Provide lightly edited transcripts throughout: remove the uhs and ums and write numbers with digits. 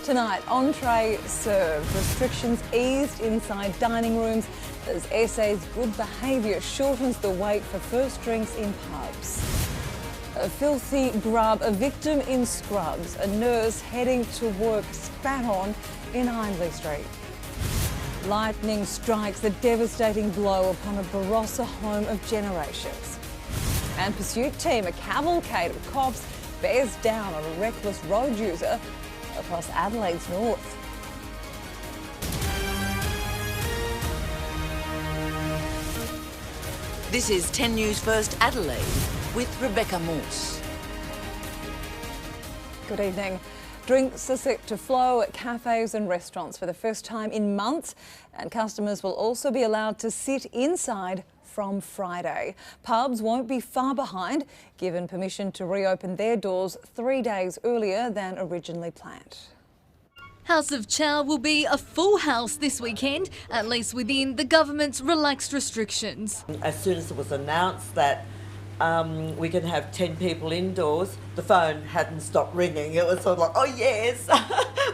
Tonight, entree served, restrictions eased inside dining rooms as SA's good behaviour shortens the wait for first drinks in pubs. A filthy grub, a victim in scrubs, a nurse heading to work spat on in Hindley Street. Lightning strikes, a devastating blow upon a Barossa home of generations. And pursuit team, a cavalcade of cops bears down on a reckless road user across Adelaide's north. This is 10 News First Adelaide with Rebecca Morse. Good evening. Drinks are set to flow at cafes and restaurants for the first time in months, and customers will also be allowed to sit inside from Friday. Pubs won't be far behind, given permission to reopen their doors 3 days earlier than originally planned. House of Chow will be a full house this weekend, at least within the government's relaxed restrictions. As soon as it was announced that we can have 10 people indoors, the phone hadn't stopped ringing. It was sort of like, oh yes,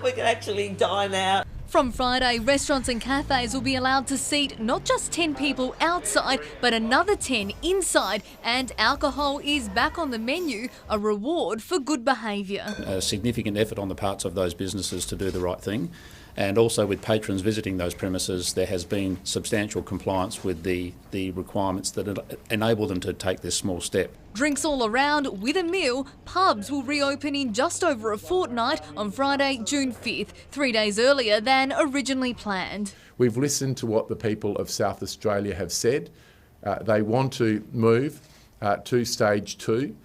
we can actually dine out. From Friday, restaurants and cafes will be allowed to seat not just 10 people outside, but another 10 inside, and alcohol is back on the menu, a reward for good behaviour. A significant effort on the parts of those businesses to do the right thing, and also with patrons visiting those premises, there has been substantial compliance with the requirements that enable them to take this small step. Drinks all around with a meal. Pubs will reopen in just over a fortnight on Friday, June 5th, 3 days earlier than originally planned. We've listened to what the people of South Australia have said. They want to move to stage 2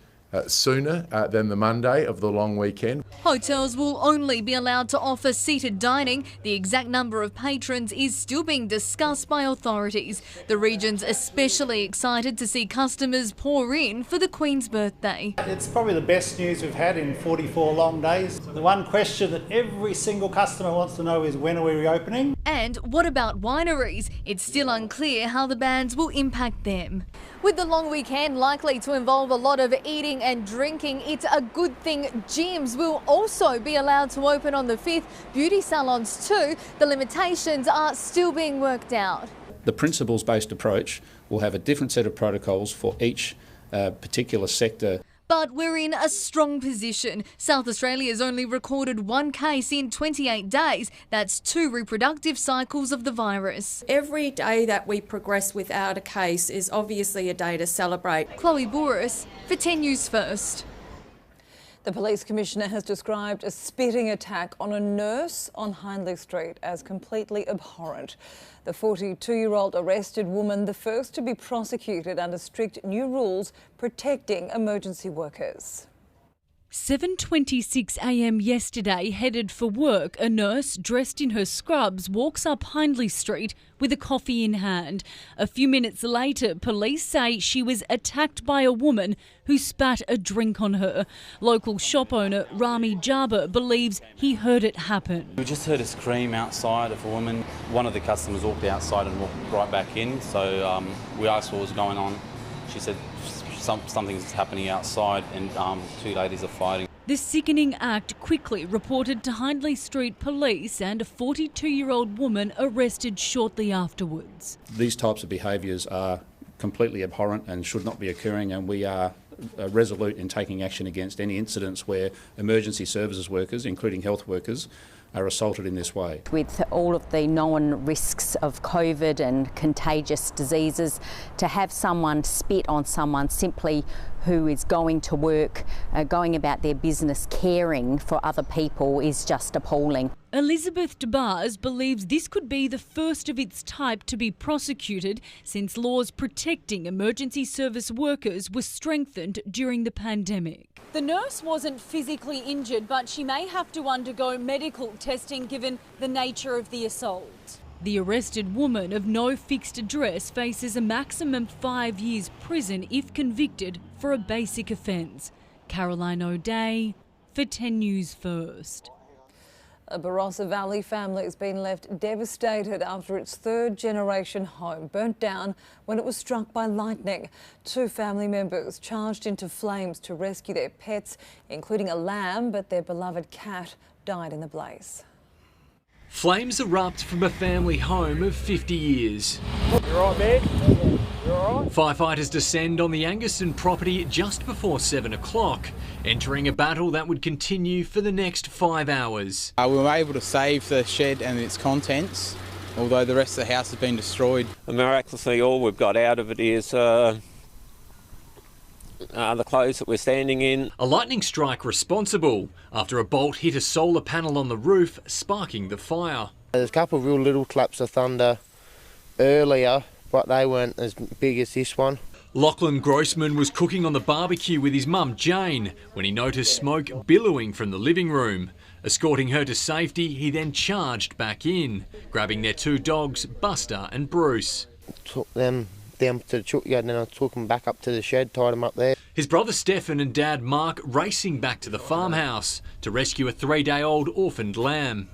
sooner than the Monday of the long weekend. Hotels will only be allowed to offer seated dining. The exact number of patrons is still being discussed by authorities. The region's especially excited to see customers pour in for the Queen's birthday. It's probably the best news we've had in 44 long days. The one question that every single customer wants to know is, when are we reopening? And what about wineries? It's still unclear how the bans will impact them. With the long weekend likely to involve a lot of eating and drinking, it's a good thing gyms will also be allowed to open on the 5th, beauty salons too. The limitations are still being worked out. The principles-based approach will have a different set of protocols for each particular sector. But we're in a strong position. South Australia's only recorded 1 case in 28 days. That's 2 reproductive cycles of the virus. Every day that we progress without a case is obviously a day to celebrate. Chloe Boris for 10 News First. The Police Commissioner has described a spitting attack on a nurse on Hindley Street as completely abhorrent. The 42-year-old arrested woman, the first to be prosecuted under strict new rules protecting emergency workers. 7:26 a.m. yesterday, headed for work, a nurse dressed in her scrubs walks up Hindley Street with a coffee in hand. A few minutes later, police say she was attacked by a woman who spat a drink on her. Local shop owner Rami Jabba believes he heard it happen. We just heard a scream outside of a woman. One of the customers walked outside and walked right back in, so we asked what was going on. She said something's happening outside and 2 ladies are fighting. The sickening act quickly reported to Hindley Street Police, and a 42-year-old woman arrested shortly afterwards. These types of behaviours are completely abhorrent and should not be occurring, and we are resolute in taking action against any incidents where emergency services workers, including health workers, are assaulted in this way. With all of the known risks of COVID and contagious diseases, to have someone spit on someone simply who is going to work, going about their business, caring for other people is just appalling. Elizabeth DeBars believes this could be the first of its type to be prosecuted since laws protecting emergency service workers were strengthened during the pandemic. The nurse wasn't physically injured, but she may have to undergo medical testing given the nature of the assault. The arrested woman of no fixed address faces a maximum 5 years prison if convicted for a basic offence. Caroline O'Day for 10 News First. A Barossa Valley family has been left devastated after its third-generation home burnt down when it was struck by lightning. 2 family members charged into flames to rescue their pets, including a lamb, but their beloved cat died in the blaze. Flames erupt from a family home of 50 years. You all right, man? You all right? Firefighters descend on the Angaston property just before 7 o'clock, entering a battle that would continue for the next 5 hours. We were able to save the shed and its contents, although the rest of the house has been destroyed. And miraculously, all we've got out of it is the clothes that we're standing in. A lightning strike responsible after a bolt hit a solar panel on the roof, sparking the fire. There's a couple of real little claps of thunder earlier, but they weren't as big as this one. Lachlan Grossman was cooking on the barbecue with his mum Jane when he noticed smoke billowing from the living room. Escorting her to safety, he then charged back in, grabbing their 2 dogs, Buster and Bruce. Took them down to the chuck yard and then I took them back up to the shed, tied them up there. His brother Stefan and dad Mark racing back to the farmhouse to rescue a 3-day-old orphaned lamb.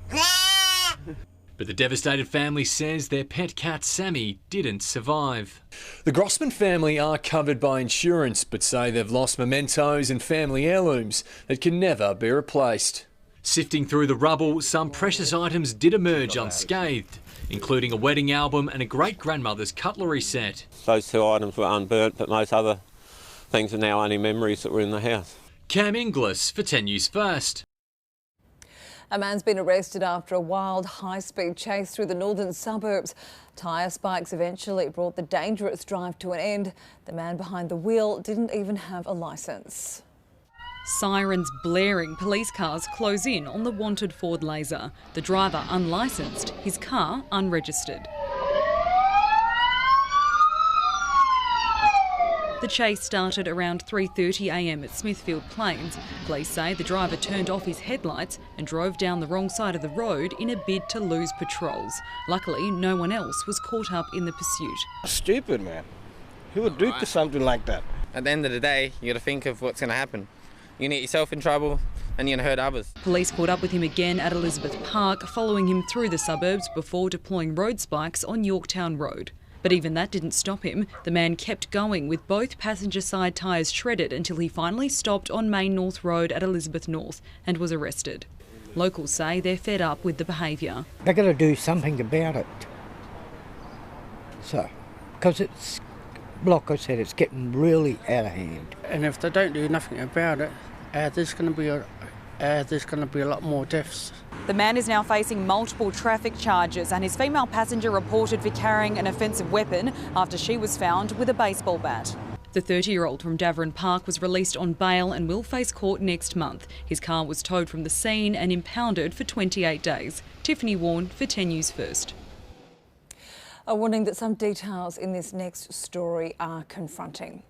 But the devastated family says their pet cat Sammy didn't survive. The Grossman family are covered by insurance, but say they've lost mementos and family heirlooms that can never be replaced. Sifting through the rubble, some precious items did emerge unscathed, including a wedding album and a great-grandmother's cutlery set. Those 2 items were unburnt, but most other things are now only memories that were in the house. Cam Inglis for 10 News First. A man's been arrested after a wild high-speed chase through the northern suburbs. Tyre spikes eventually brought the dangerous drive to an end. The man behind the wheel didn't even have a licence. Sirens blaring, police cars close in on the wanted Ford Laser. The driver unlicensed, his car unregistered. The chase started around 3:30 a.m. at Smithfield Plains. Police say the driver turned off his headlights and drove down the wrong side of the road in a bid to lose patrols. Luckily, no one else was caught up in the pursuit. Stupid, man. Who would do something like that? At the end of the day, you got to think of what's going to happen. You get yourself in trouble and you're going to hurt others. Police caught up with him again at Elizabeth Park, following him through the suburbs before deploying road spikes on Yorktown Road. But even that didn't stop him. The man kept going with both passenger side tyres shredded until he finally stopped on Main North Road at Elizabeth North and was arrested. Locals say they're fed up with the behaviour. They've got to do something about it. So, because it's, like I said, it's getting really out of hand. And if they don't do nothing about it, there's going to be a lot more deaths. The man is now facing multiple traffic charges and his female passenger reported for carrying an offensive weapon after she was found with a baseball bat. The 30-year-old from Davern Park was released on bail and will face court next month. His car was towed from the scene and impounded for 28 days. Tiffany Warren for 10 News First. A warning that some details in this next story are confronting.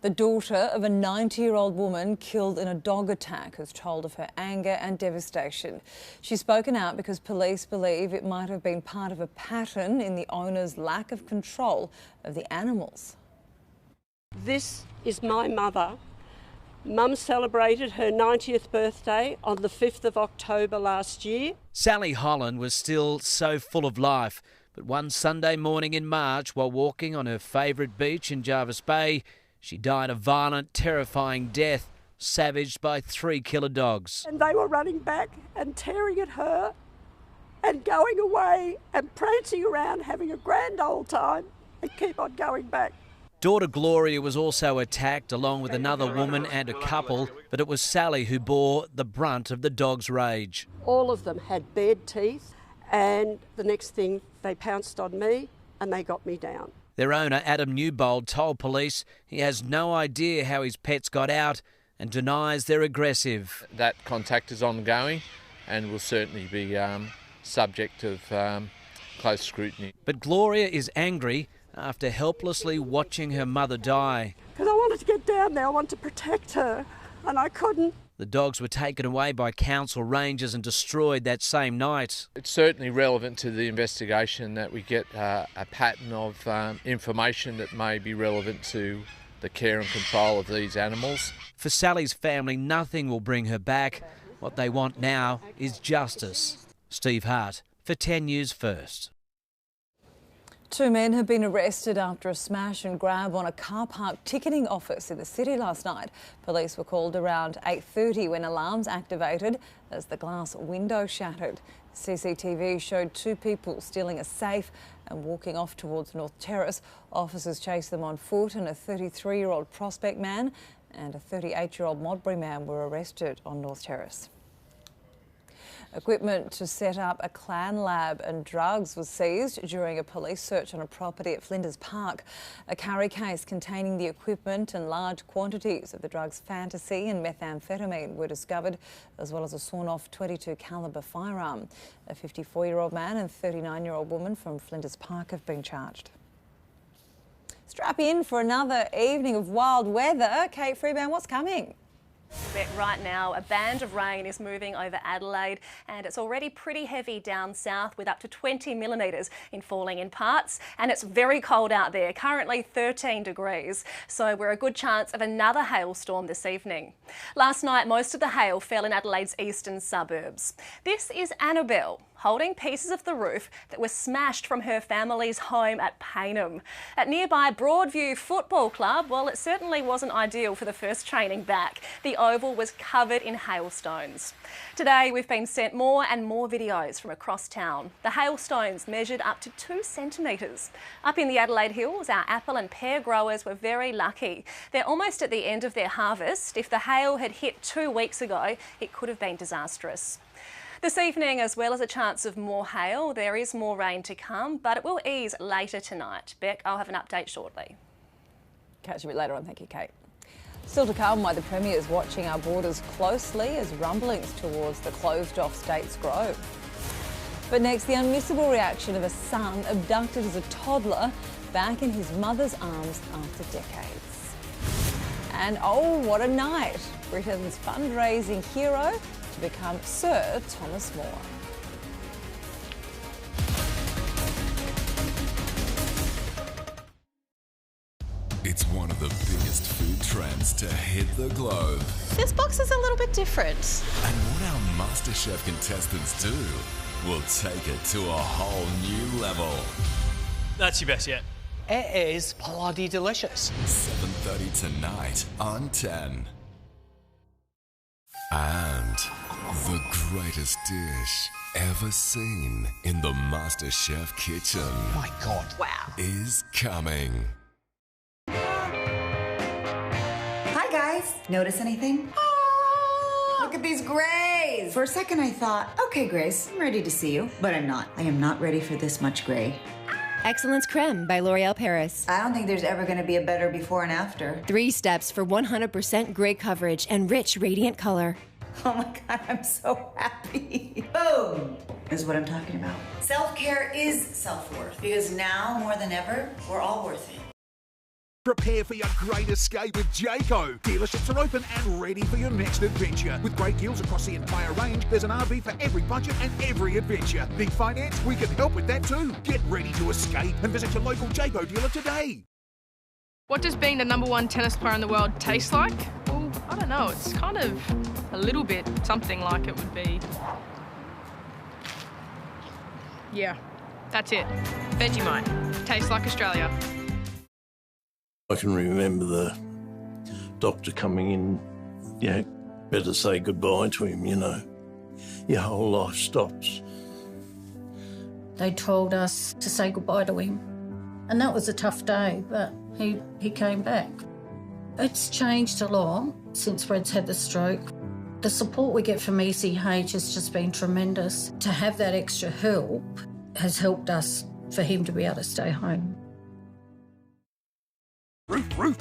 The daughter of a 90-year-old woman killed in a dog attack has told of her anger and devastation. She's spoken out because police believe it might have been part of a pattern in the owner's lack of control of the animals. This is my mother. Mum celebrated her 90th birthday on the 5th of October last year. Sally Holland was still so full of life, but one Sunday morning in March, while walking on her favourite beach in Jervis Bay, she died a violent, terrifying death, savaged by 3 killer dogs. And they were running back and tearing at her and going away and prancing around, having a grand old time and keep on going back. Daughter Gloria was also attacked along with another woman and a couple, but it was Sally who bore the brunt of the dog's rage. All of them had bared teeth, and the next thing they pounced on me and they got me down. Their owner, Adam Newbold, told police he has no idea how his pets got out and denies they're aggressive. That contact is ongoing and will certainly be subject of close scrutiny. But Gloria is angry after helplessly watching her mother die. Because I wanted to get down there, I wanted to protect her, and I couldn't. The dogs were taken away by council rangers and destroyed that same night. It's certainly relevant to the investigation that we get a pattern of information that may be relevant to the care and control of these animals. For Sally's family, nothing will bring her back. What they want now is justice. Steve Hart for 10 News First. 2 men have been arrested after a smash and grab on a car park ticketing office in the city last night. Police were called around 8:30 when alarms activated as the glass window shattered. CCTV showed 2 people stealing a safe and walking off towards North Terrace. Officers chased them on foot, and a 33-year-old Prospect man and a 38-year-old Modbury man were arrested on North Terrace. Equipment to set up a clan lab and drugs was seized during a police search on a property at Flinders Park. A carry case containing the equipment and large quantities of the drugs Fantasy and methamphetamine were discovered, as well as a sawn-off .22 calibre firearm. A 54-year-old man and 39-year-old woman from Flinders Park have been charged. Strap in for another evening of wild weather. Kate Freeman, what's coming? Right now, a band of rain is moving over Adelaide, and it's already pretty heavy down south with up to 20 millimetres in falling in parts, and it's very cold out there, currently 13 degrees, so we're a good chance of another hailstorm this evening. Last night, most of the hail fell in Adelaide's eastern suburbs. This is Annabelle, holding pieces of the roof that were smashed from her family's home at Paynham. At nearby Broadview Football Club, well, it certainly wasn't ideal for the first training back. The oval was covered in hailstones. Today, we've been sent more and more videos from across town. The hailstones measured up to 2 centimetres. Up in the Adelaide Hills, our apple and pear growers were very lucky. They're almost at the end of their harvest. If the hail had hit 2 weeks ago, it could have been disastrous. This evening, as well as a chance of more hail, there is more rain to come, but it will ease later tonight. Beck, I'll have an update shortly. Catch you a bit later on. Thank you, Kate. Still to come, why the Premier is watching our borders closely as rumblings towards the closed-off states grow. But next, the unmissable reaction of a son abducted as a toddler back in his mother's arms after decades. And oh, what a night! Britain's fundraising hero to become Sir Thomas More. It's one of the biggest food trends to hit the globe. This box is a little bit different. And what our MasterChef contestants do will take it to a whole new level. That's your best yet. It is bloody delicious. 7:30 tonight on 10. And the greatest dish ever seen in the MasterChef kitchen. My God. Wow. Is coming. Hi guys, notice anything? Oh, look at these grays. For a second I thought, okay Grace, I'm ready to see you, but I'm not. I am not ready for this much gray. Excellence Creme by L'Oreal Paris. I don't think there's ever going to be a better before and after. 3 steps for 100% gray coverage and rich, radiant color. Oh my God, I'm so happy. Boom, is what I'm talking about. Self-care is self-worth, because now more than ever, we're all worth it. Prepare for your great escape with Jayco. Dealerships are open and ready for your next adventure. With great deals across the entire range, there's an RV for every budget and every adventure. Need finance? We can help with that too. Get ready to escape and visit your local Jayco dealer today. What does being the #1 tennis player in the world taste like? Well, I don't know. It's kind of a little bit something like it would be. Yeah, that's it. Vegemite. Tastes like Australia. I can remember the doctor coming in, better say goodbye to him, Your whole life stops. They told us to say goodbye to him. And that was a tough day, but he came back. It's changed a lot since Fred's had the stroke. The support we get from ECH has just been tremendous. To have that extra help has helped us for him to be able to stay home.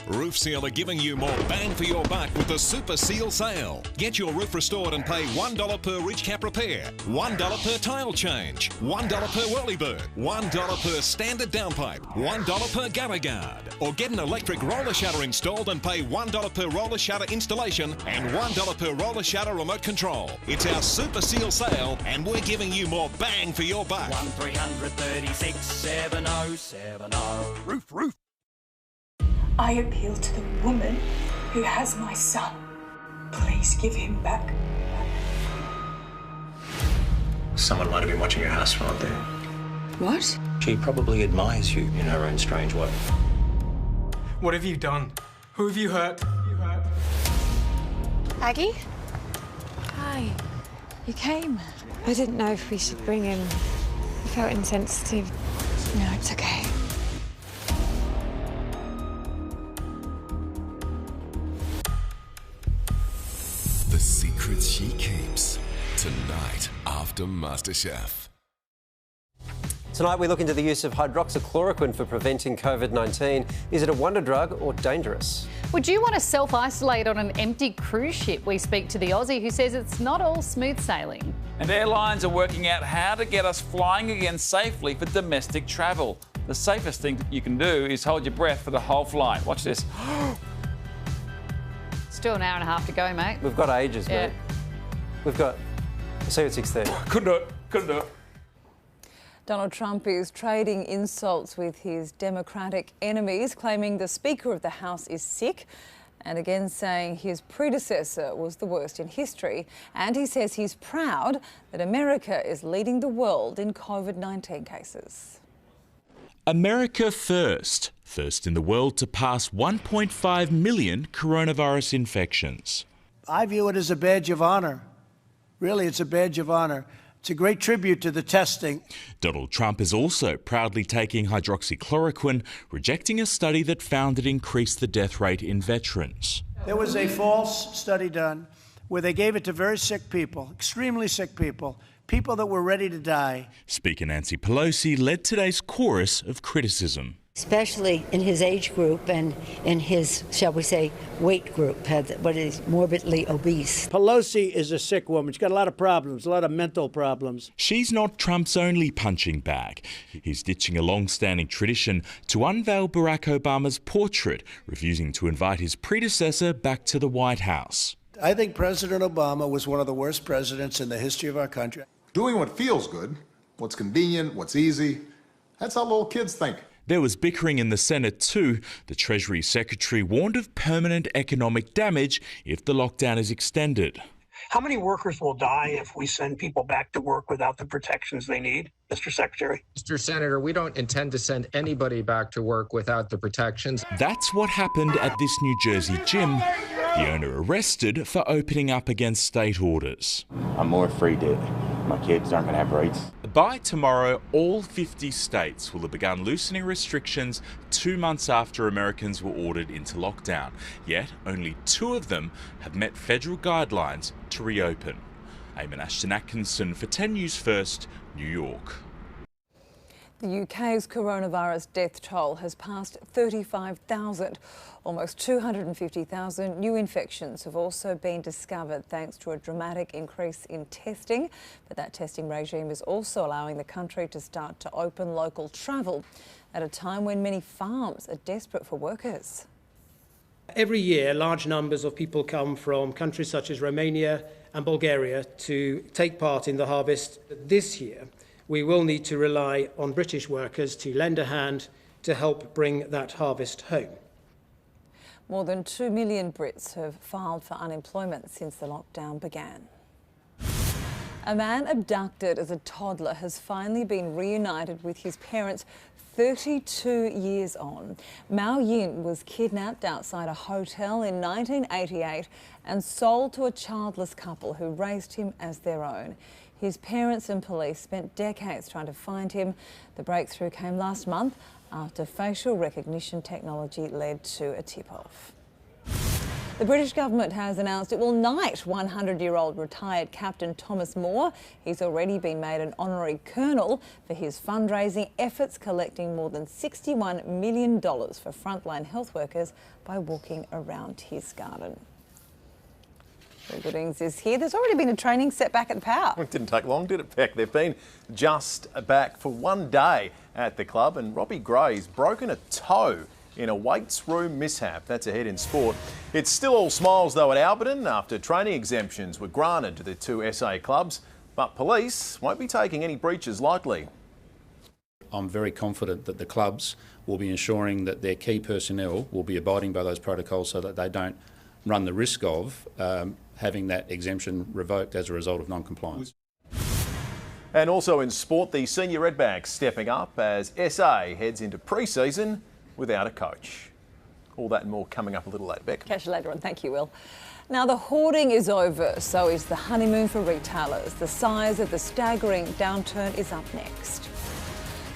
Roof Seal are giving you more bang for your buck with the Super Seal sale. Get your roof restored and pay $1 per ridge cap repair, $1 per tile change, $1 per whirlybird, $1 per standard downpipe, $1 per gutter guard. Or get an electric roller shutter installed and pay $1 per roller shutter installation and $1 per roller shutter remote control. It's our Super Seal sale and we're giving you more bang for your buck. 1336 7070. Roof. I appeal to the woman who has my son. Please give him back. Someone might have been watching your house from up there. What? She probably admires you in her own strange way. What have you done? Who have you hurt? Aggie? Hi. You came. I didn't know if we should bring him. I felt insensitive. No, it's okay. The secrets she keeps tonight after MasterChef. Tonight we look into the use of hydroxychloroquine for preventing COVID-19. Is it a wonder drug or dangerous? Would you want to self-isolate on an empty cruise ship? We speak to the Aussie who says it's not all smooth sailing. And airlines are working out how to get us flying again safely for domestic travel. The safest thing you can do is hold your breath for the whole flight. Watch this. Still an hour and a half to go, mate. We've got ages, Yeah. mate. We've got... See you at 6:30. Couldn't do it. Couldn't do it. Donald Trump is trading insults with his Democratic enemies, claiming the Speaker of the House is sick and again saying his predecessor was the worst in history. And he says he's proud that America is leading the world in COVID-19 cases. America first. First in the world to pass 1.5 million coronavirus infections. I view it as a badge of honour. Really, it's a badge of honour. It's a great tribute to the testing. Donald Trump is also proudly taking hydroxychloroquine, rejecting a study that found it increased the death rate in veterans. There was a false study done where they gave it to very sick people, extremely sick people, people that were ready to die. Speaker Nancy Pelosi led today's chorus of criticism. Especially in his age group and in his, shall we say, weight group, what is morbidly obese. Pelosi is a sick woman. She's got a lot of problems, a lot of mental problems. She's not Trump's only punching bag. He's ditching a long-standing tradition to unveil Barack Obama's portrait, refusing to invite his predecessor back to the White House. I think President Obama was one of the worst presidents in the history of our country. Doing what feels good, what's convenient, what's easy, that's how little kids think. There was bickering in the Senate too. The Treasury Secretary warned of permanent economic damage if the lockdown is extended. How many workers will die if we send people back to work without the protections they need, Mr. Secretary? Mr. Senator, we don't intend to send anybody back to work without the protections. That's what happened at this New Jersey gym. The owner arrested for opening up against state orders. I'm more afraid that my kids aren't going to have rights. By tomorrow, all 50 states will have begun loosening restrictions 2 months after Americans were ordered into lockdown. Yet, only 2 of them have met federal guidelines to reopen. Eamon Ashton-Atkinson for 10 News First, New York. The UK's coronavirus death toll has passed 35,000. Almost 250,000 new infections have also been discovered thanks to a dramatic increase in testing. But that testing regime is also allowing the country to start to open local travel at a time when many farms are desperate for workers. Every year, large numbers of people come from countries such as Romania and Bulgaria to take part in the harvest. This year, we will need to rely on British workers to lend a hand to help bring that harvest home. More than 2 million Brits have filed for unemployment since the lockdown began. A man abducted as a toddler has finally been reunited with his parents 32 years on. Mao Yin was kidnapped outside a hotel in 1988 and sold to a childless couple who raised him as their own. His parents and police spent decades trying to find him. The breakthrough came last month after facial recognition technology led to a tip-off. The British government has announced it will knight 100-year-old retired Captain Thomas Moore. He's already been made an honorary colonel for his fundraising efforts, collecting more than $61 million for frontline health workers by walking around his garden. Goodings is here. There's already been a training setback at the Power. It didn't take long, did it, Beck? They've been just back for one day at the club, and Robbie Gray's broken a toe in a weights room mishap. That's ahead in sport. It's still all smiles, though, at Alberton after training exemptions were granted to the 2 SA clubs, but police won't be taking any breaches lightly. I'm very confident that the clubs will be ensuring that their key personnel will be abiding by those protocols so that they don't run the risk of having that exemption revoked as a result of non-compliance. And also in sport, the senior Redbacks stepping up as SA heads into pre-season without a coach. All that and more coming up a little later. Beck. Catch you later on. Thank you, Will. Now, the hoarding is over, so is the honeymoon for retailers. The size of the staggering downturn is up next.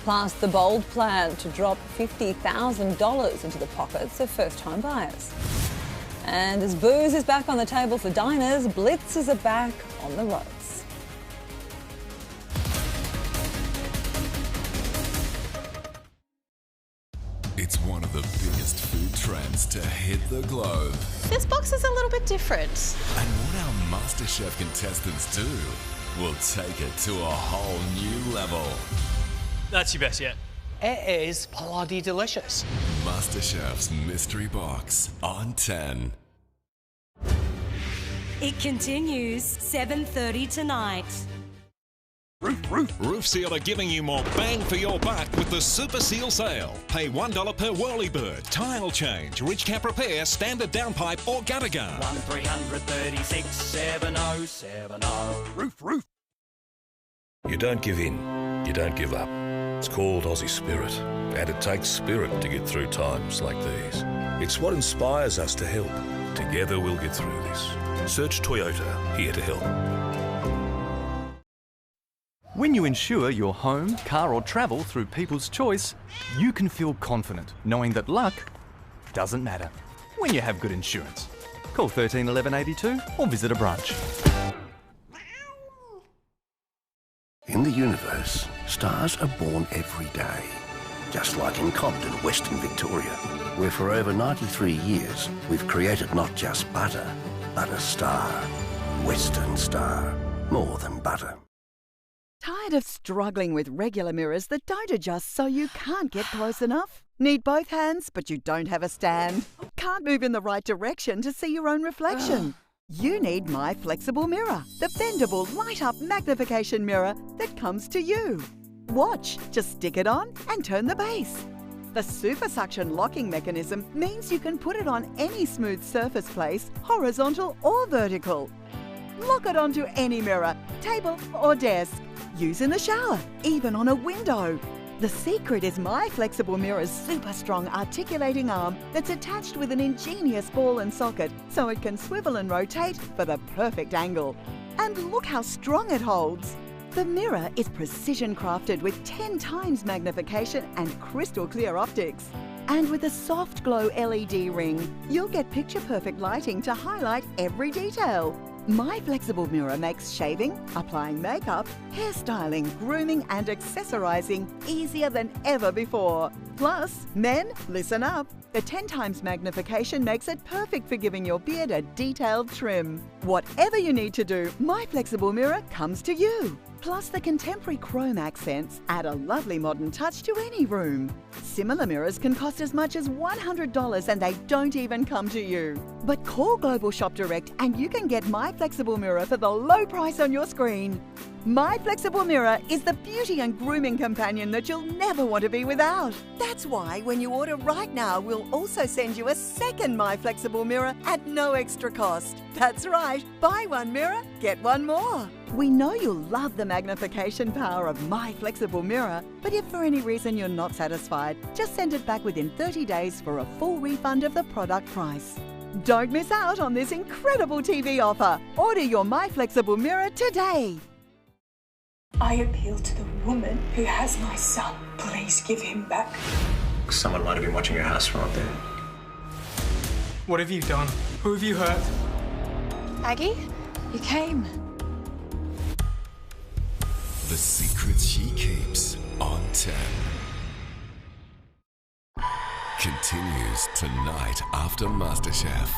Plus, the bold plan to drop $50,000 into the pockets of first-time buyers. And as booze is back on the table for diners, blitzers are back on the roads. It's one of the biggest food trends to hit the globe. This box is a little bit different. And what our MasterChef contestants do will take it to a whole new level. That's your best yet. It is bloody delicious. MasterChef's Mystery Box on 10. It continues 7:30 tonight. Roof Seal are giving you more bang for your buck with the Super Seal sale. Pay $1 per Whirlybird, tile change, ridge cap repair, standard downpipe or gutter guard. 1336 7070. Roof. You don't give in, you don't give up. It's called Aussie Spirit, and it takes spirit to get through times like these. It's what inspires us to help. Together we'll get through this. Search Toyota, here to help. When you insure your home, car or travel through People's Choice, you can feel confident knowing that luck doesn't matter when you have good insurance. Call 13 11 82 or visit a branch. In the universe, stars are born every day. Just like in Compton, Western Victoria, where for over 93 years we've created not just butter, but a star. Western Star. More than butter. Tired of struggling with regular mirrors that don't adjust so you can't get close enough? Need both hands but you don't have a stand? Can't move in the right direction to see your own reflection? You need My Flexible Mirror, the bendable light-up magnification mirror that comes to you. Watch, just stick it on and turn the base. The super suction locking mechanism means you can put it on any smooth surface place, horizontal or vertical. Lock it onto any mirror, table or desk. Use in the shower, even on a window. The secret is My Flexible Mirror's super strong articulating arm that's attached with an ingenious ball and socket so it can swivel and rotate for the perfect angle. And look how strong it holds. The mirror is precision crafted with 10 times magnification and crystal clear optics. And with a soft glow LED ring, you'll get picture perfect lighting to highlight every detail. My Flexible Mirror makes shaving, applying makeup, hairstyling, grooming and accessorizing easier than ever before. Plus, men, listen up. The 10 times magnification makes it perfect for giving your beard a detailed trim. Whatever you need to do, My Flexible Mirror comes to you. Plus, the contemporary chrome accents add a lovely modern touch to any room. Similar mirrors can cost as much as $100 and they don't even come to you. But call Global Shop Direct and you can get My Flexible Mirror for the low price on your screen. My Flexible Mirror is the beauty and grooming companion that you'll never want to be without. That's why when you order right now, we'll also send you a second My Flexible Mirror at no extra cost. That's right, buy one mirror, get one more. We know you'll love the magnification power of My Flexible Mirror, but if for any reason you're not satisfied, just send it back within 30 days for a full refund of the product price. Don't miss out on this incredible TV offer. Order your My Flexible Mirror today. I appeal to the woman who has my son. Please give him back. Someone might have been watching your house from up there. What have you done? Who have you hurt? Aggie, you came. The secrets she keeps on 10 continues tonight after MasterChef.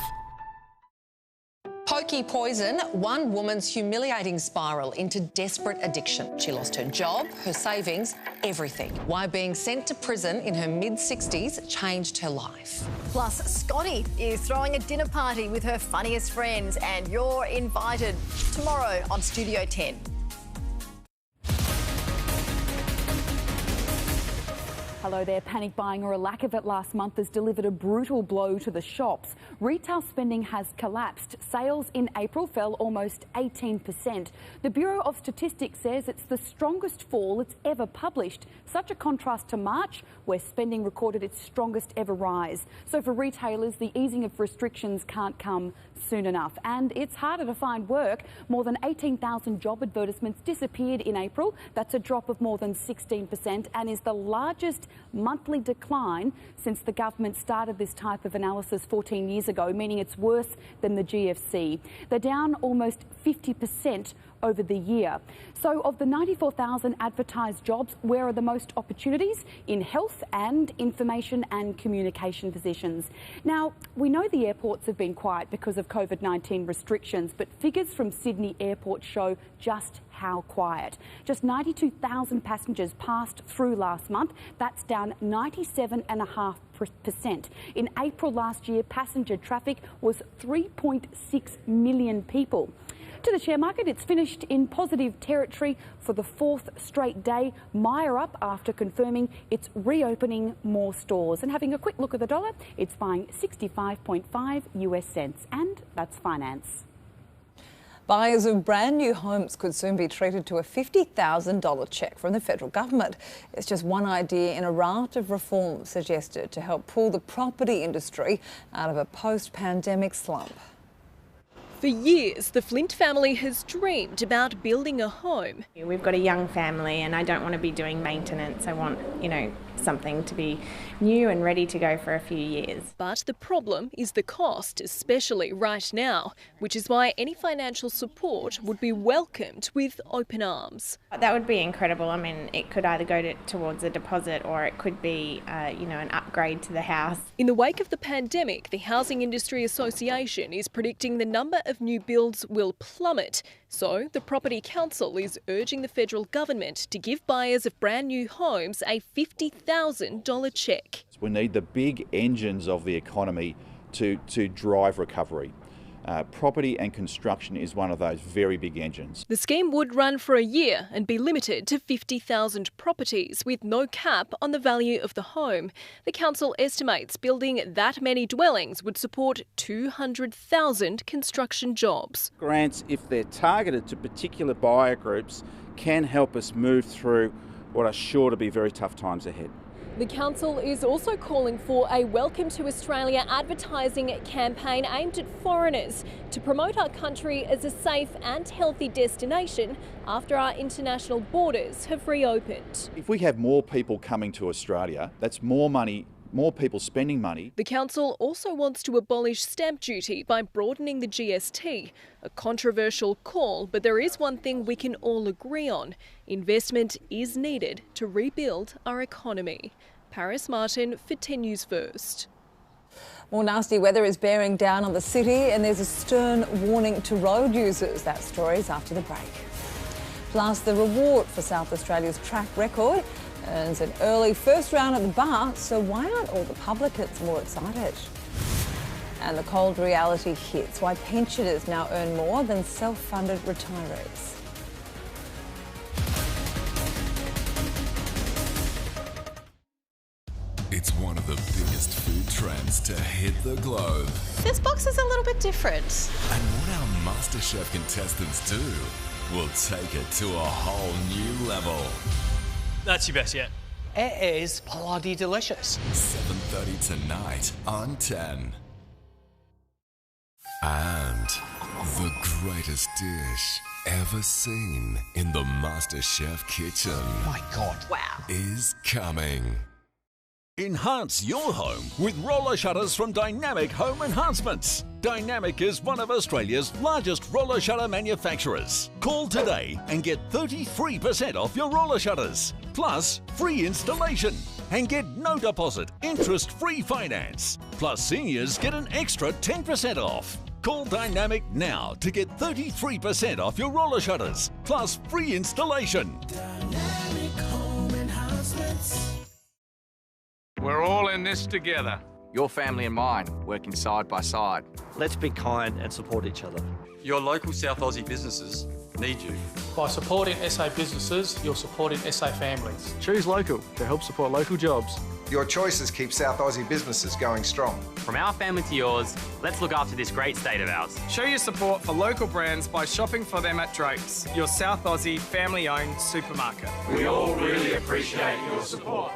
Pokey poison, one woman's humiliating spiral into desperate addiction. She lost her job, her savings, everything. Why being sent to prison in her mid-60s changed her life. Plus, Scotty is throwing a dinner party with her funniest friends and you're invited tomorrow on Studio 10. Hello there. Panic buying or a lack of it last month has delivered a brutal blow to the shops. retail spending has collapsed. Sales in April fell almost 18%. The Bureau of Statistics says it's the strongest fall it's ever published. Such a contrast to March, where spending recorded its strongest ever rise. So for retailers, the easing of restrictions can't come soon enough. And it's harder to find work. More than 18,000 job advertisements disappeared in April. That's a drop of more than 16% and is the largest monthly decline since the government started this type of analysis 14 years ago, meaning it's worse than the GFC. They're down almost 50% over the year. So of the 94,000 advertised jobs, where are the most opportunities? In health and information and communication positions. Now, we know the airports have been quiet because of COVID-19 restrictions, but figures from Sydney Airport show just how quiet. Just 92,000 passengers passed through last month. That's down 97.5%. In April last year, passenger traffic was 3.6 million people. To the share market, it's finished in positive territory for the fourth straight day. Myer up after confirming it's reopening more stores. And having a quick look at the dollar, it's buying 65.5 US cents. And that's finance. Buyers of brand new homes could soon be treated to a $50,000 cheque from the federal government. It's just one idea in a raft of reforms suggested to help pull the property industry out of a post-pandemic slump. For years, the Flint family has dreamed about building a home. We've got a young family and I don't want to be doing maintenance. I want, something to be new and ready to go for a few years. But the problem is the cost, especially right now, which is why any financial support would be welcomed with open arms. That would be incredible. I mean, it could either go towards a deposit or it could be, an upgrade to the house. In the wake of the pandemic, the Housing Industry Association is predicting the number of new builds will plummet. So the Property Council is urging the federal government to give buyers of brand new homes a $50,000 cheque. We need the big engines of the economy to drive recovery. Property and construction is one of those very big engines. The scheme would run for a year and be limited to 50,000 properties with no cap on the value of the home. The council estimates building that many dwellings would support 200,000 construction jobs. Grants, if they're targeted to particular buyer groups, can help us move through what are sure to be very tough times ahead. The council is also calling for a Welcome to Australia advertising campaign aimed at foreigners to promote our country as a safe and healthy destination after our international borders have reopened. If we have more people coming to Australia, that's more money, more people spending money. The council also wants to abolish stamp duty by broadening the GST. A controversial call, but there is one thing we can all agree on. Investment is needed to rebuild our economy. Paris Martin for 10 News First. More nasty weather is bearing down on the city and there's a stern warning to road users. That story's after the break. Plus, the reward for South Australia's track record earns an early first round at the bar, so why aren't all the publicans more excited? And the cold reality hits, why pensioners now earn more than self-funded retirees. It's one of the biggest food trends to hit the globe. This box is a little bit different. And what our MasterChef contestants do will take it to a whole new level. That's your best yet. It is bloody delicious. 7:30 tonight on 10. And the greatest dish ever seen in the MasterChef kitchen. My God. Wow. Is coming. Enhance your home with roller shutters from Dynamic Home Enhancements. Dynamic is one of Australia's largest roller shutter manufacturers. Call today and get 33% off your roller shutters, plus free installation. And get no deposit, interest-free finance. Plus seniors get an extra 10% off. Call Dynamic now to get 33% off your roller shutters, plus free installation. Dynamic Home Enhancements. We're all in this together. Your family and mine, working side by side. Let's be kind and support each other. Your local South Aussie businesses need you. By supporting SA businesses, you're supporting SA families. Choose local to help support local jobs. Your choices keep South Aussie businesses going strong. From our family to yours, let's look after this great state of ours. Show your support for local brands by shopping for them at Drake's, your South Aussie family-owned supermarket. We all really appreciate your support.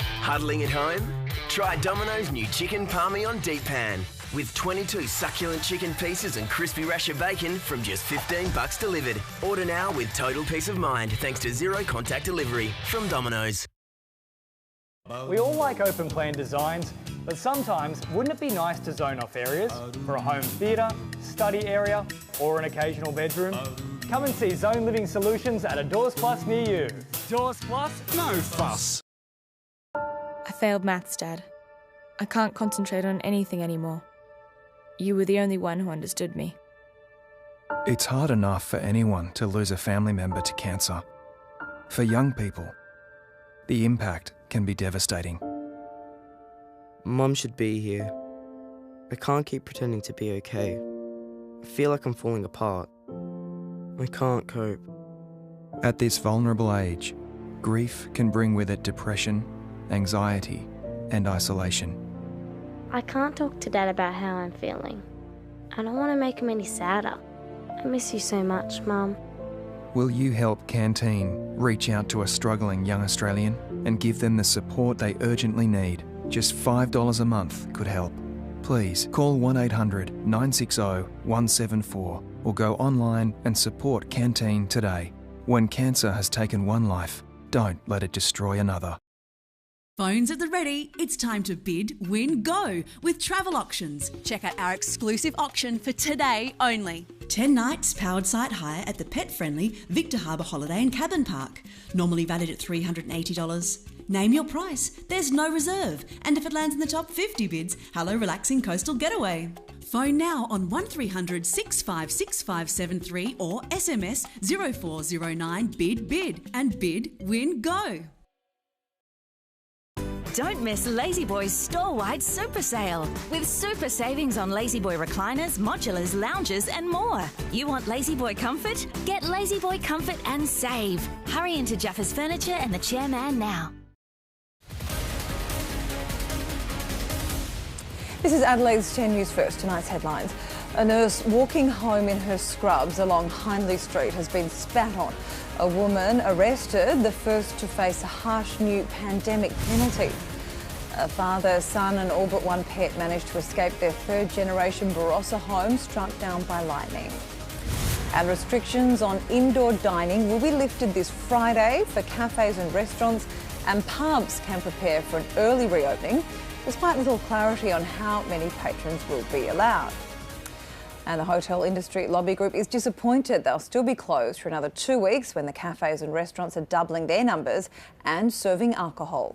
Huddling at home? Try Domino's new Chicken Palmy on Deep Pan. With 22 succulent chicken pieces and crispy rasher bacon from just $15 delivered. Order now with total peace of mind thanks to zero contact delivery from Domino's. We all like open plan designs, but sometimes wouldn't it be nice to zone off areas for a home theatre, study area or an occasional bedroom? Come and see Zone Living Solutions at a Doors Plus near you. Doors Plus? No fuss. I failed maths, Dad. I can't concentrate on anything anymore. You were the only one who understood me. It's hard enough for anyone to lose a family member to cancer. For young people, the impact can be devastating. Mum should be here. I can't keep pretending to be okay. I feel like I'm falling apart. I can't cope. At this vulnerable age, grief can bring with it depression, anxiety, and isolation. I can't talk to Dad about how I'm feeling. I don't want to make him any sadder. I miss you so much, Mum. Will you help Canteen reach out to a struggling young Australian and give them the support they urgently need? Just $5 a month could help. Please call 1800 960 174 or go online and support Canteen today. When cancer has taken one life, don't let it destroy another. Phones at the ready, it's time to bid, win, go with Travel Auctions. Check out our exclusive auction for today only. 10 nights powered site hire at the pet-friendly Victor Harbour Holiday and Cabin Park. Normally valued at $380. Name your price, there's no reserve. And if it lands in the top 50 bids, hello relaxing coastal getaway. Phone now on 1300 656573 or SMS 0409 bid and bid, win, go. Don't miss Lazyboy's store-wide super sale. With super savings on Lazyboy recliners, modulars, lounges and more. You want Lazyboy comfort? Get Lazyboy comfort and save. Hurry into Jaffa's Furniture and the Chairman now. This is Adelaide's 10 News First, tonight's headlines. A nurse walking home in her scrubs along Hindley Street has been spat on. A woman arrested, the first to face a harsh new pandemic penalty. A father, son and all but one pet managed to escape their third-generation Barossa home struck down by lightning. And restrictions on indoor dining will be lifted this Friday for cafes and restaurants, and pubs can prepare for an early reopening, despite little clarity on how many patrons will be allowed. And the hotel industry lobby group is disappointed they'll still be closed for another 2 weeks when the cafes and restaurants are doubling their numbers and serving alcohol.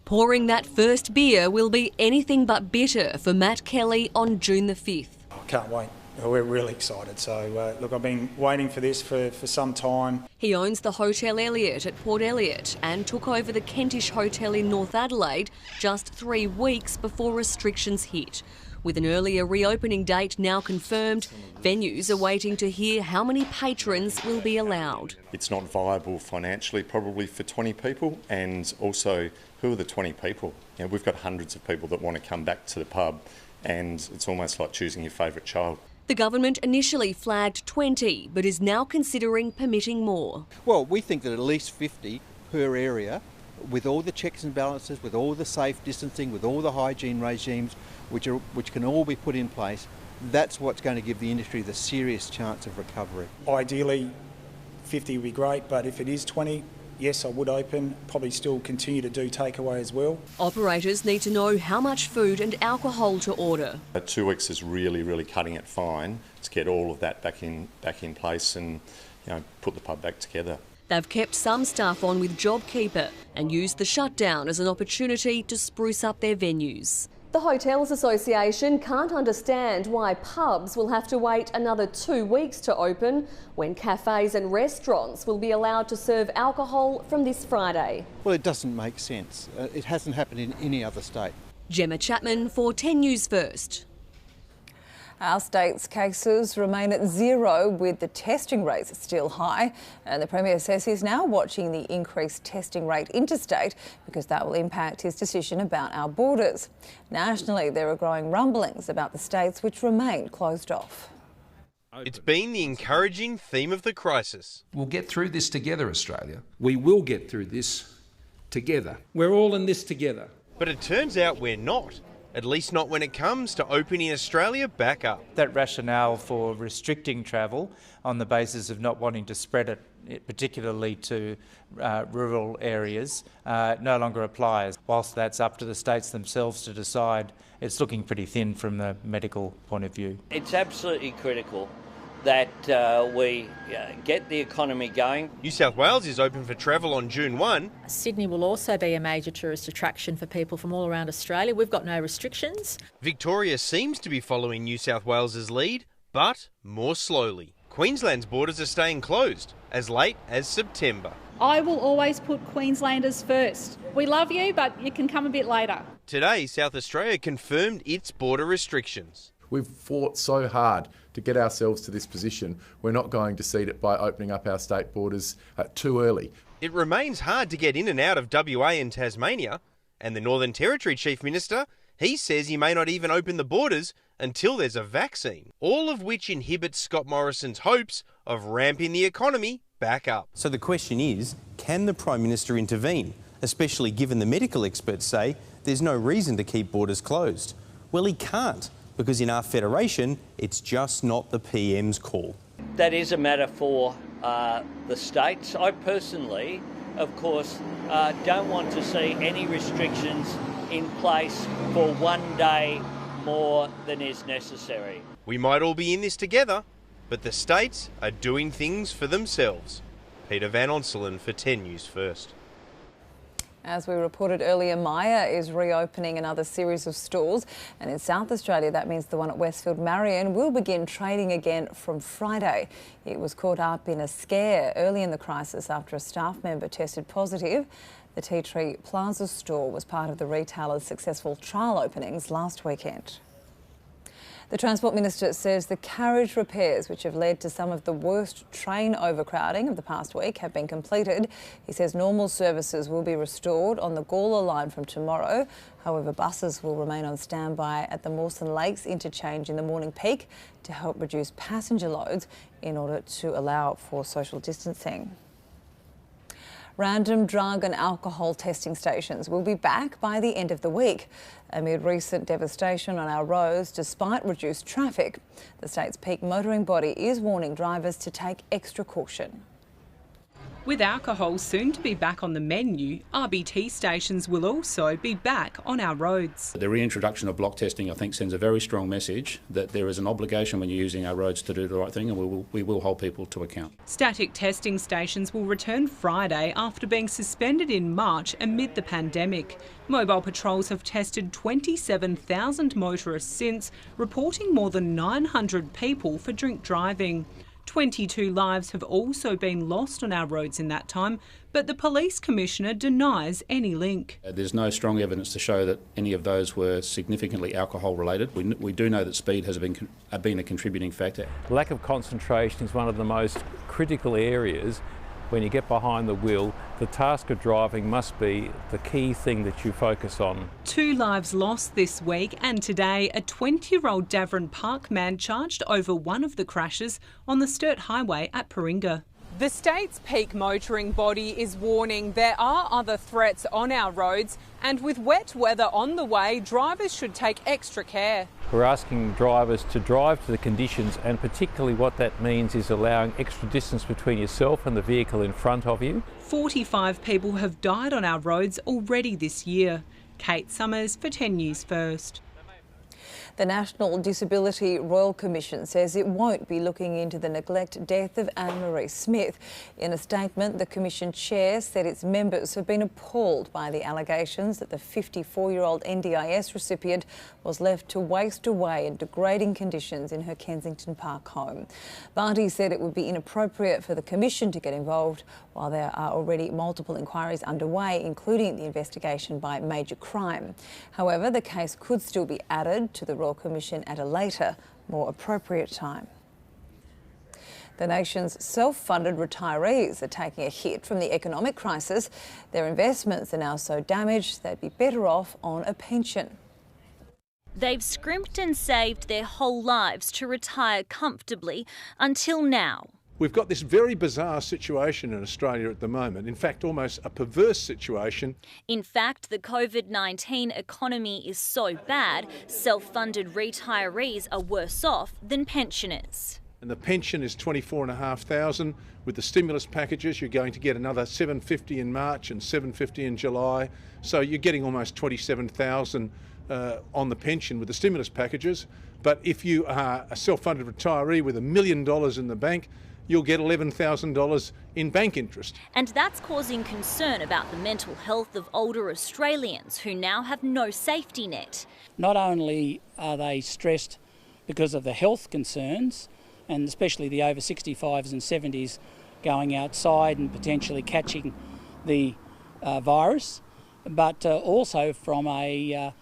Pouring that first beer will be anything but bitter for Matt Kelly on June the 5th. I can't wait. We're really excited. So, look, I've been waiting for this for some time. He owns the Hotel Elliott at Port Elliott and took over the Kentish Hotel in North Adelaide just 3 weeks before restrictions hit. With an earlier reopening date now confirmed, venues are waiting to hear how many patrons will be allowed. It's not viable financially probably for 20 people, and also who are the 20 people? You know, we've got hundreds of people that want to come back to the pub, and it's almost like choosing your favourite child. The government initially flagged 20 but is now considering permitting more. Well, we think that at least 50 per area, with all the checks and balances, with all the safe distancing, with all the hygiene regimes, which can all be put in place, that's what's going to give the industry the serious chance of recovery. Ideally, 50 would be great, but if it is 20, yes, I would open, probably still continue to do takeaway as well. Operators need to know how much food and alcohol to order. 2 weeks is really, really cutting it fine to get all of that back in place and, you know, put the pub back together. They've kept some staff on with JobKeeper and used the shutdown as an opportunity to spruce up their venues. The Hotels Association can't understand why pubs will have to wait another 2 weeks to open when cafes and restaurants will be allowed to serve alcohol from this Friday. Well, it doesn't make sense. It hasn't happened in any other state. Gemma Chapman for 10 News First. Our state's cases remain at zero, with the testing rates still high. And the Premier says he's now watching the increased testing rate interstate because that will impact his decision about our borders. Nationally, there are growing rumblings about the states which remain closed off. It's been the encouraging theme of the crisis. We'll get through this together, Australia. We will get through this together. We're all in this together. But it turns out we're not. At least not when it comes to opening Australia back up. That rationale for restricting travel on the basis of not wanting to spread it, particularly to rural areas, no longer applies. Whilst that's up to the states themselves to decide, it's looking pretty thin from the medical point of view. It's absolutely critical that we get the economy going. New South Wales is open for travel on June 1. Sydney will also be a major tourist attraction for people from all around Australia. We've got no restrictions. Victoria seems to be following New South Wales's lead, but more slowly. Queensland's borders are staying closed as late as September. I will always put Queenslanders first. We love you, but you can come a bit later. Today, South Australia confirmed its border restrictions. We've fought so hard to get ourselves to this position. We're not going to cede it by opening up our state borders too early. It remains hard to get in and out of WA and Tasmania, and the Northern Territory Chief Minister, he says he may not even open the borders until there's a vaccine, all of which inhibits Scott Morrison's hopes of ramping the economy back up. So the question is, can the Prime Minister intervene, especially given the medical experts say there's no reason to keep borders closed? Well, he can't, because in our federation, it's just not the PM's call. That is a matter for the states. I personally, of course, don't want to see any restrictions in place for one day more than is necessary. We might all be in this together, but the states are doing things for themselves. Peter Van Onselen for 10 News First. As we reported earlier, Myer is reopening another series of stores, and in South Australia that means the one at Westfield Marion will begin trading again from Friday. It was caught up in a scare early in the crisis after a staff member tested positive. The Tea Tree Plaza store was part of the retailer's successful trial openings last weekend. The Transport Minister says the carriage repairs, which have led to some of the worst train overcrowding of the past week, have been completed. He says normal services will be restored on the Gawler line from tomorrow. However, buses will remain on standby at the Mawson Lakes interchange in the morning peak to help reduce passenger loads in order to allow for social distancing. Random drug and alcohol testing stations will be back by the end of the week amid recent devastation on our roads despite reduced traffic. The state's peak motoring body is warning drivers to take extra caution. With alcohol soon to be back on the menu, RBT stations will also be back on our roads. The reintroduction of block testing, I think, sends a very strong message that there is an obligation when you're using our roads to do the right thing, and we will hold people to account. Static testing stations will return Friday after being suspended in March amid the pandemic. Mobile patrols have tested 27,000 motorists since, reporting more than 900 people for drink driving. 22 lives have also been lost on our roads in that time, but the Police Commissioner denies any link. There's no strong evidence to show that any of those were significantly alcohol related. We do know that speed has been a contributing factor. Lack of concentration is one of the most critical areas. When you get behind the wheel, the task of driving must be the key thing that you focus on. 2 lives lost this week, and today a 20-year-old Davern Park man charged over one of the crashes on the Sturt Highway at Paringa. The state's peak motoring body is warning there are other threats on our roads, and with wet weather on the way, drivers should take extra care. We're asking drivers to drive to the conditions, and particularly what that means is allowing extra distance between yourself and the vehicle in front of you. 45 people have died on our roads already this year. Kate Summers for 10 News First. The National Disability Royal Commission says it won't be looking into the neglect death of Anne-Marie Smith. In a statement, the Commission chair said its members have been appalled by the allegations that the 54-year-old NDIS recipient was left to waste away in degrading conditions in her Kensington Park home. Barty said it would be inappropriate for the Commission to get involved while there are already multiple inquiries underway, including the investigation by Major Crime. However, the case could still be added to the Royal Commission at a later more appropriate time. The nation's self-funded retirees are taking a hit from the economic crisis. Their investments are now so damaged they'd be better off on a pension. They've scrimped and saved their whole lives to retire comfortably until now. We've got this very bizarre situation in Australia at the moment, in fact almost a perverse situation. In fact, the COVID-19 economy is so bad, self-funded retirees are worse off than pensioners. And the pension is $24,500. With the stimulus packages, you're going to get another $750 in March and $750 in July. So you're getting almost $27,000 on the pension with the stimulus packages. But if you are a self-funded retiree with $1 million in the bank, you'll get $11,000 in bank interest. And that's causing concern about the mental health of older Australians who now have no safety net. Not only are they stressed because of the health concerns, and especially the over 65s and 70s going outside and potentially catching the virus, but also from a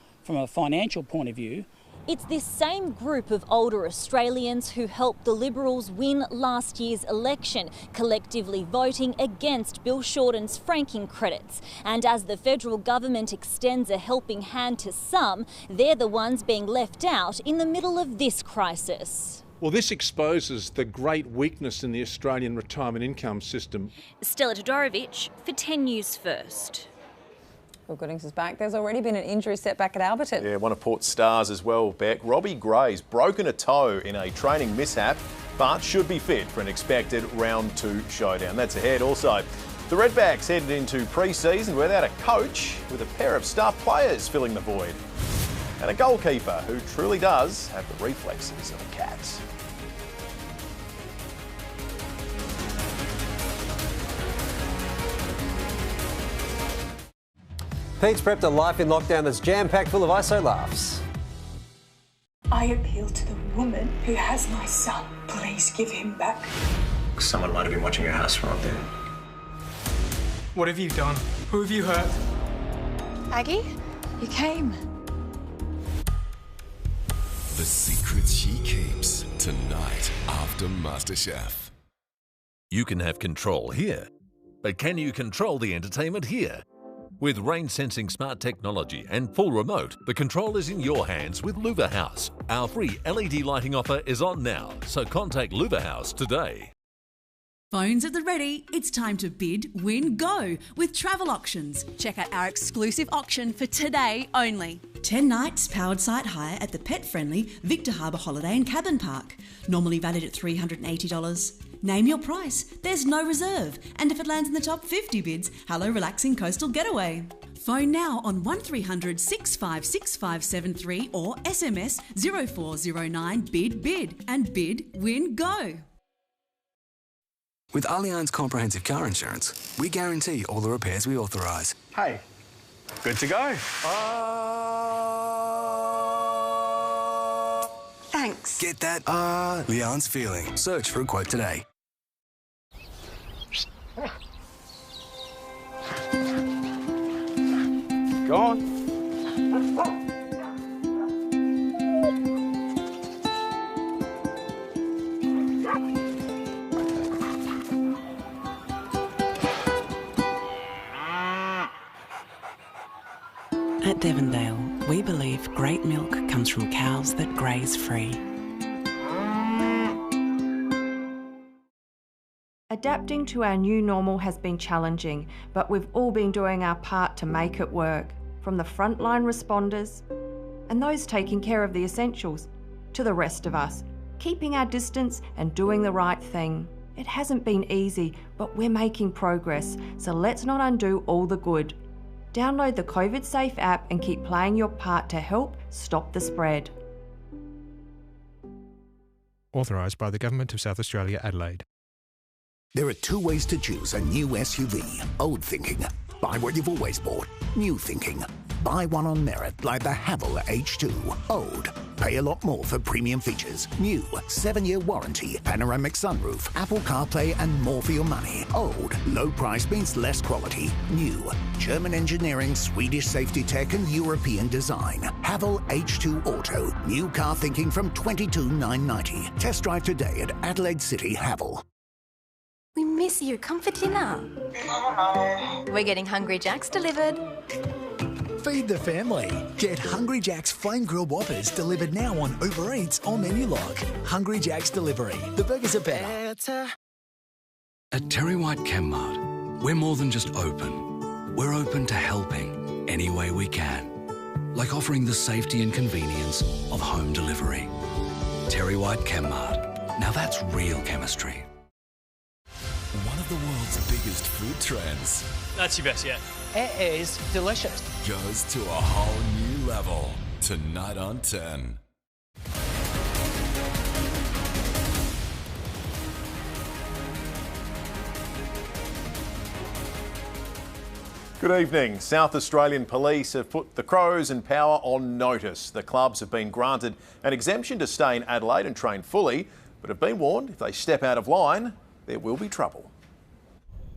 financial point of view. It's this same group of older Australians who helped the Liberals win last year's election, collectively voting against Bill Shorten's franking credits. And as the federal government extends a helping hand to some, they're the ones being left out in the middle of this crisis. Well, this exposes the great weakness in the Australian retirement income system. Stella Todorovic for 10 News First. Well, Goodings is back. There's already been an injury setback at Alberton. Yeah, one of Port's stars as well, Beck. Robbie Gray's broken a toe in a training mishap, but should be fit for an expected round 2 showdown. That's ahead. Also, the Redbacks headed into pre-season without a coach, with a pair of star players filling the void. And a goalkeeper who truly does have the reflexes of a cat. Pete's prepped a life in lockdown that's jam-packed full of ISO laughs. I appeal to the woman who has my son. Please give him back. Someone might have been watching your house from up there. What have you done? Who have you hurt? Aggie, you came. The secrets she keeps tonight after MasterChef. You can have control here, but can you control the entertainment here? With rain-sensing smart technology and full remote, the control is in your hands with Louver House. Our free LED lighting offer is on now, so contact Louver House today. Phones at the ready, it's time to bid, win, go with Travel Auctions. Check out our exclusive auction for today only. 10 nights powered site hire at the pet-friendly Victor Harbour Holiday and Cabin Park. Normally valued at $380. Name your price, there's no reserve. And if it lands in the top 50 bids, hello relaxing coastal getaway. Phone now on 1300 656573 or SMS 0409 bid and bid, win, go. With Allianz Comprehensive Car Insurance, we guarantee all the repairs we authorise. Hey, good to go. Thanks. Get that Allianz feeling. Search for a quote today. Go on. At Devondale, we believe great milk comes from cows that graze free. Adapting to our new normal has been challenging, but we've all been doing our part to make it work. From the frontline responders and those taking care of the essentials, to the rest of us, keeping our distance and doing the right thing. It hasn't been easy, but we're making progress, so let's not undo all the good. Download the COVID Safe app and keep playing your part to help stop the spread. Authorised by the Government of South Australia, Adelaide. There are 2 ways to choose a new SUV. Old thinking. Buy what you've always bought. New thinking. Buy one on merit like the Havel H2. Old. Pay a lot more for premium features. New. 7-year warranty. Panoramic sunroof. Apple CarPlay and more for your money. Old. Low price means less quality. New. German engineering, Swedish safety tech and European design. Havel H2 Auto. New car thinking from $22,990. Test drive today at Adelaide City Havel. We miss you. Come for dinner. Oh, no. We're getting Hungry Jack's delivered. Feed the family. Get Hungry Jack's Flame Grilled Whoppers delivered now on Uber Eats or Menu Lock. Hungry Jack's Delivery. The burgers are better. At Terry White Chemmart, we're more than just open. We're open to helping any way we can. Like offering the safety and convenience of home delivery. Terry White Chemmart. Now that's real chemistry. One of the world's biggest food trends. That's your best yet. It is delicious. Goes to a whole new level tonight on 10. Good evening. South Australian Police have put the Crows and Power on notice. The clubs have been granted an exemption to stay in Adelaide and train fully, but have been warned if they step out of line, there will be trouble.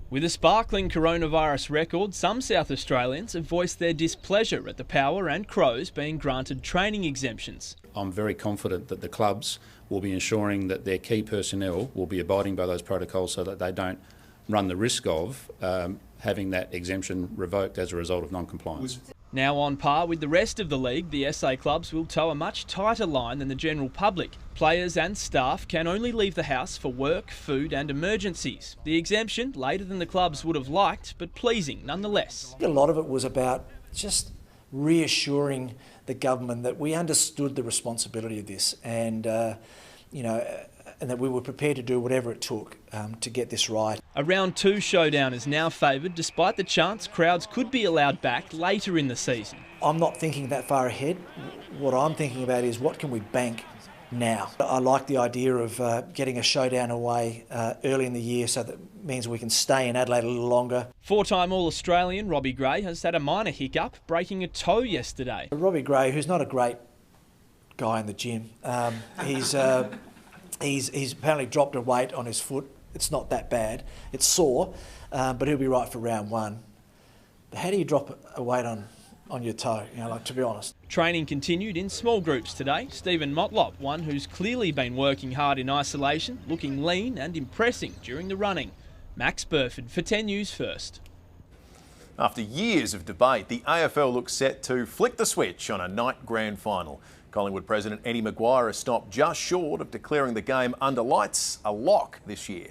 With a sparkling coronavirus record, some South Australians have voiced their displeasure at the Power and Crows being granted training exemptions. I'm very confident that the clubs will be ensuring that their key personnel will be abiding by those protocols so that they don't run the risk of having that exemption revoked as a result of non-compliance. Now on par with the rest of the league, the SA clubs will toe a much tighter line than the general public. Players and staff can only leave the house for work, food and emergencies. The exemption, later than the clubs would have liked, but pleasing nonetheless. A lot of it was about just reassuring the government that we understood the responsibility of this and, and that we were prepared to do whatever it took to get this right. A round 2 showdown is now favoured, despite the chance crowds could be allowed back later in the season. I'm not thinking that far ahead. What I'm thinking about is what can we bank now. I like the idea of getting a showdown away early in the year, so that means we can stay in Adelaide a little longer. Four-time All-Australian Robbie Gray has had a minor hiccup, breaking a toe yesterday. Robbie Gray, who's not a great guy in the gym, he's apparently dropped a weight on his foot. It's not that bad. It's sore, but he'll be right for round 1. But how do you drop a weight on your toe, to be honest? Training continued in small groups today. Stephen Motlop, one who's clearly been working hard in isolation, looking lean and impressing during the running. Max Burford for 10 News First. After years of debate, the AFL looks set to flick the switch on a night grand final. Collingwood President Eddie Maguire has stopped just short of declaring the game under lights a lock this year.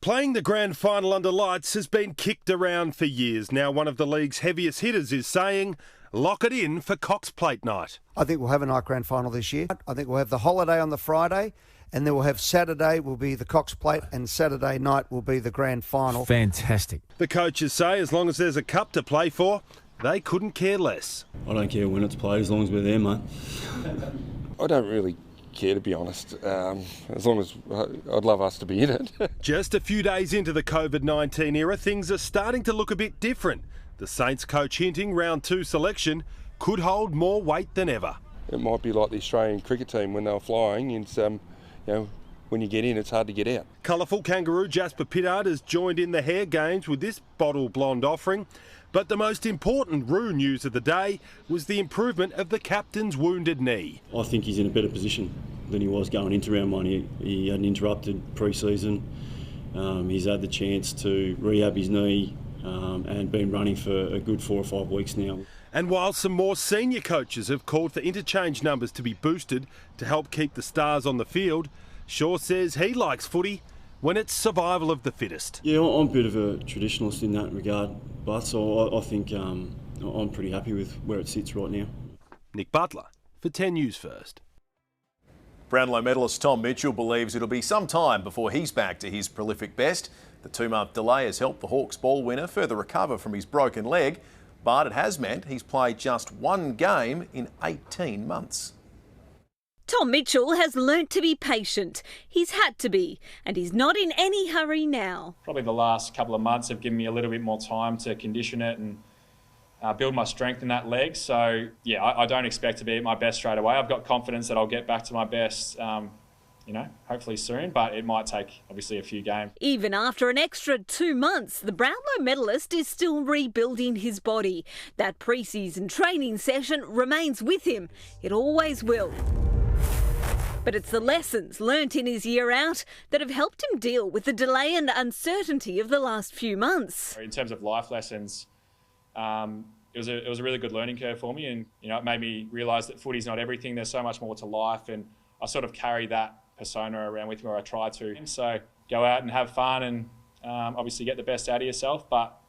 Playing the grand final under lights has been kicked around for years. Now one of the league's heaviest hitters is saying, lock it in for Cox Plate night. I think we'll have a night grand final this year. I think we'll have the holiday on the Friday, and then we'll have Saturday will be the Cox Plate and Saturday night will be the grand final. Fantastic. The coaches say as long as there's a cup to play for, they couldn't care less. I don't care when it's played as long as we're there, mate. I don't really care, to be honest, as long as I'd love us to be in it. Just a few days into the COVID-19 era, things are starting to look a bit different. The Saints coach hinting round 2 selection could hold more weight than ever. It might be like the Australian cricket team when they were flying. It's, when you get in, it's hard to get out. Colourful kangaroo Jasper Pittard has joined in the hair games with this bottle blonde offering. But the most important Roo news of the day was the improvement of the captain's wounded knee. I think he's in a better position than he was going into round 1. He had an interrupted pre-season. He's had the chance to rehab his knee and been running for a good 4 or 5 weeks now. And while some more senior coaches have called for interchange numbers to be boosted to help keep the stars on the field, Shaw says he likes footy when it's survival of the fittest. Yeah, I'm a bit of a traditionalist in that regard, but so I think I'm pretty happy with where it sits right now. Nick Butler for 10 News First. Brownlow medalist Tom Mitchell believes it'll be some time before he's back to his prolific best. The 2-month delay has helped the Hawks ball winner further recover from his broken leg, but it has meant he's played just 1 game in 18 months. Tom Mitchell has learnt to be patient. He's had to be, and he's not in any hurry now. Probably the last couple of months have given me a little bit more time to condition it and build my strength in that leg. So, yeah, I don't expect to be at my best straight away. I've got confidence that I'll get back to my best, hopefully soon, but it might take, obviously, a few games. Even after an extra 2 months, the Brownlow medalist is still rebuilding his body. That pre-season training session remains with him. It always will. But it's the lessons learnt in his year out that have helped him deal with the delay and uncertainty of the last few months. In terms of life lessons, it was a really good learning curve for me, and it made me realise that footy's not everything. There's so much more to life, and I sort of carry that persona around with me, or I try to. So go out and have fun, and obviously get the best out of yourself, but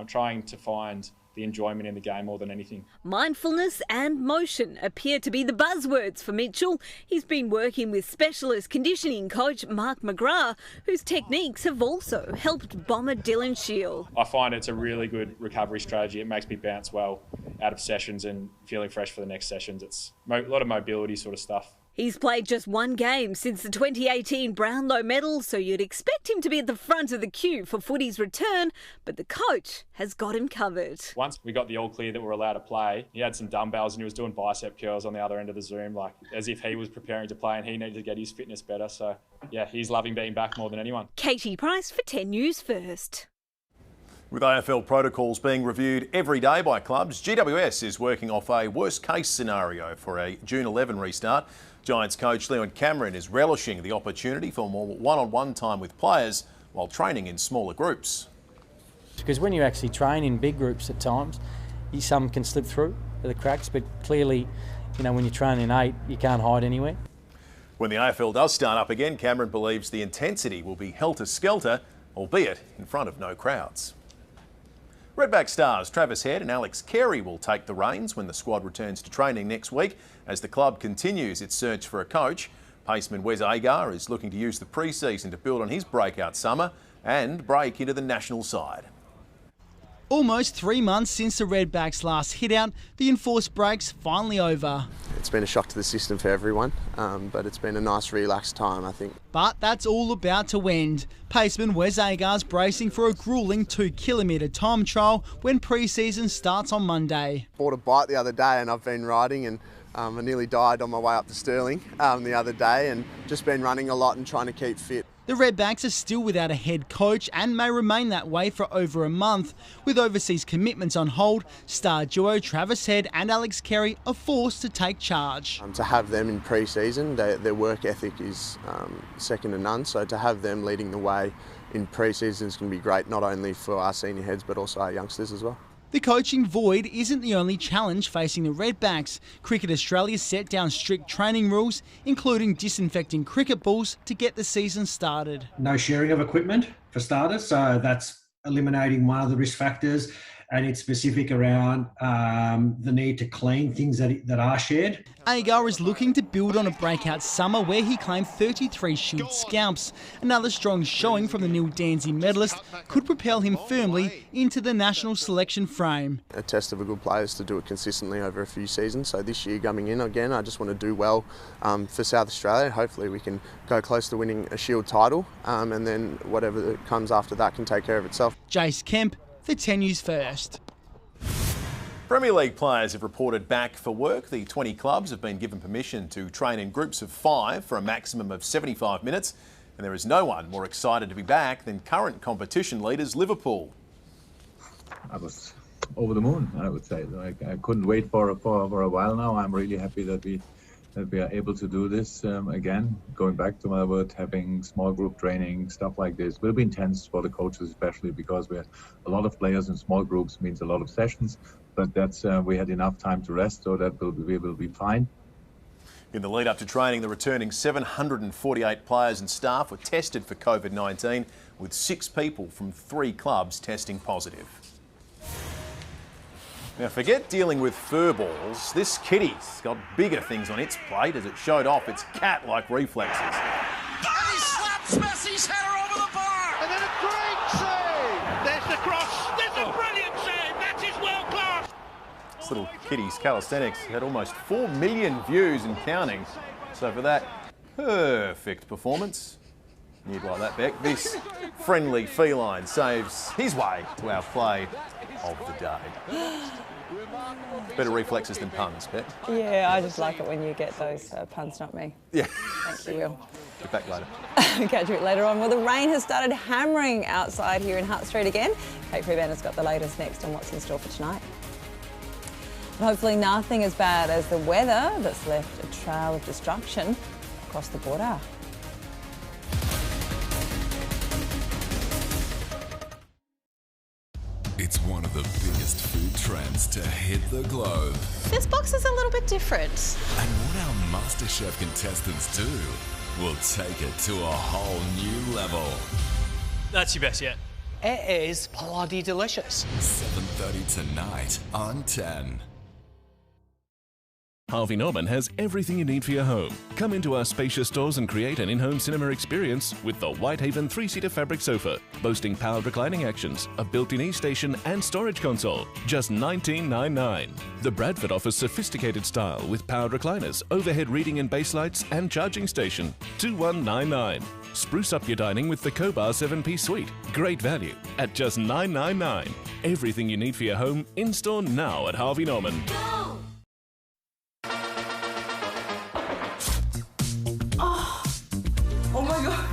trying to find the enjoyment in the game more than anything. Mindfulness and motion appear to be the buzzwords for Mitchell. He's been working with specialist conditioning coach Mark McGrath, whose techniques have also helped bomber Dylan Shield. I find it's a really good recovery strategy. It makes me bounce well out of sessions and feeling fresh for the next sessions. It's a lot of mobility sort of stuff. He's played just one game since the 2018 Brownlow medal, so you'd expect him to be at the front of the queue for footy's return, but the coach has got him covered. Once we got the all clear that we're allowed to play, he had some dumbbells and he was doing bicep curls on the other end of the Zoom, like as if he was preparing to play and he needed to get his fitness better. So, yeah, he's loving being back more than anyone. Katie Price for 10 News First. With AFL protocols being reviewed every day by clubs, GWS is working off a worst-case scenario for a June 11 restart. Giants coach Leon Cameron is relishing the opportunity for more one-on-one time with players while training in smaller groups. Because when you actually train in big groups at times, some can slip through the cracks, but clearly, when you train in 8, you can't hide anywhere. When the AFL does start up again, Cameron believes the intensity will be helter-skelter, albeit in front of no crowds. Redback stars Travis Head and Alex Carey will take the reins when the squad returns to training next week as the club continues its search for a coach. Paceman Wes Agar is looking to use the pre-season to build on his breakout summer and break into the national side. Almost 3 months since the Redbacks last hit out, the enforced break's finally over. It's been a shock to the system for everyone, but it's been a nice relaxed time, I think. But that's all about to end. Paceman Wes Agar's bracing for a gruelling 2-kilometre time trial when pre-season starts on Monday. Bought a bike the other day and I've been riding, and I nearly died on my way up to Stirling the other day, and just been running a lot and trying to keep fit. The Redbacks are still without a head coach and may remain that way for over a month. With overseas commitments on hold, star duo Travis Head and Alex Carey are forced to take charge. To have them in pre-season, their work ethic is second to none, so to have them leading the way in pre-season is going to be great, not only for our senior heads but also our youngsters as well. The coaching void isn't the only challenge facing the Redbacks. Cricket Australia set down strict training rules, including disinfecting cricket balls to get the season started. No sharing of equipment, for starters, so that's eliminating one of the risk factors, and it's specific around the need to clean things that are shared. Agar is looking to build on a breakout summer where he claimed 33 Shield scalps. Another strong showing from the Neil Danzy medalist could propel him firmly into the national selection frame. A test of a good player is to do it consistently over a few seasons, so this year coming in again, I just want to do well for South Australia. Hopefully we can go close to winning a Shield title, and then whatever comes after that can take care of itself. Jace Kemp, for 10 News First. Premier League players have reported back for work. The 20 clubs have been given permission to train in groups of 5 for a maximum of 75 minutes. And there is no one more excited to be back than current competition leaders Liverpool. I was over the moon, I would say. I couldn't wait for a while now. I'm really happy that we are able to do this again. Going back to Melbourne, having small group training, stuff like this will be intense for the coaches, especially because we're a lot of players in small groups means a lot of sessions. But that's we had enough time to rest, so that we will be fine. In the lead up to training, the returning 748 players and staff were tested for COVID-19, with 6 people from 3 clubs testing positive. Now, forget dealing with fur balls. This kitty's got bigger things on its plate as it showed off its cat-like reflexes. He slaps Messi's header over the bar! And then a great save! There's the cross! There's a brilliant save! That is world class! This little kitty's calisthenics had almost 4 million views and counting. So for that perfect performance, you'd like that, Beck, this friendly feline saves his way to our play of the day. Better reflexes than puns, Beck. Yeah, I just like it when you get those puns, not me. Yeah. Thank you, Will. Get back later. Catch you later on. Well, the rain has started hammering outside here in Hutt Street again. Kate Freeman has got the latest next on what's in store for tonight. But hopefully nothing as bad as the weather that's left a trail of destruction across the border. It's one of the biggest food trends to hit the globe. This box is a little bit different. And what our MasterChef contestants do will take it to a whole new level. That's your best yet. It is bloody delicious. 7:30 tonight on 10. Harvey Norman has everything you need for your home. Come into our spacious stores and create an in-home cinema experience with the Whitehaven 3-seater fabric sofa, boasting powered reclining actions, a built-in e-station and storage console. Just $19.99. The Bradford offers sophisticated style with powered recliners, overhead reading and base lights and charging station. $21.99. Spruce up your dining with the Cobar 7-piece suite. Great value at just $9.99. Everything you need for your home in-store now at Harvey Norman. Oh my God!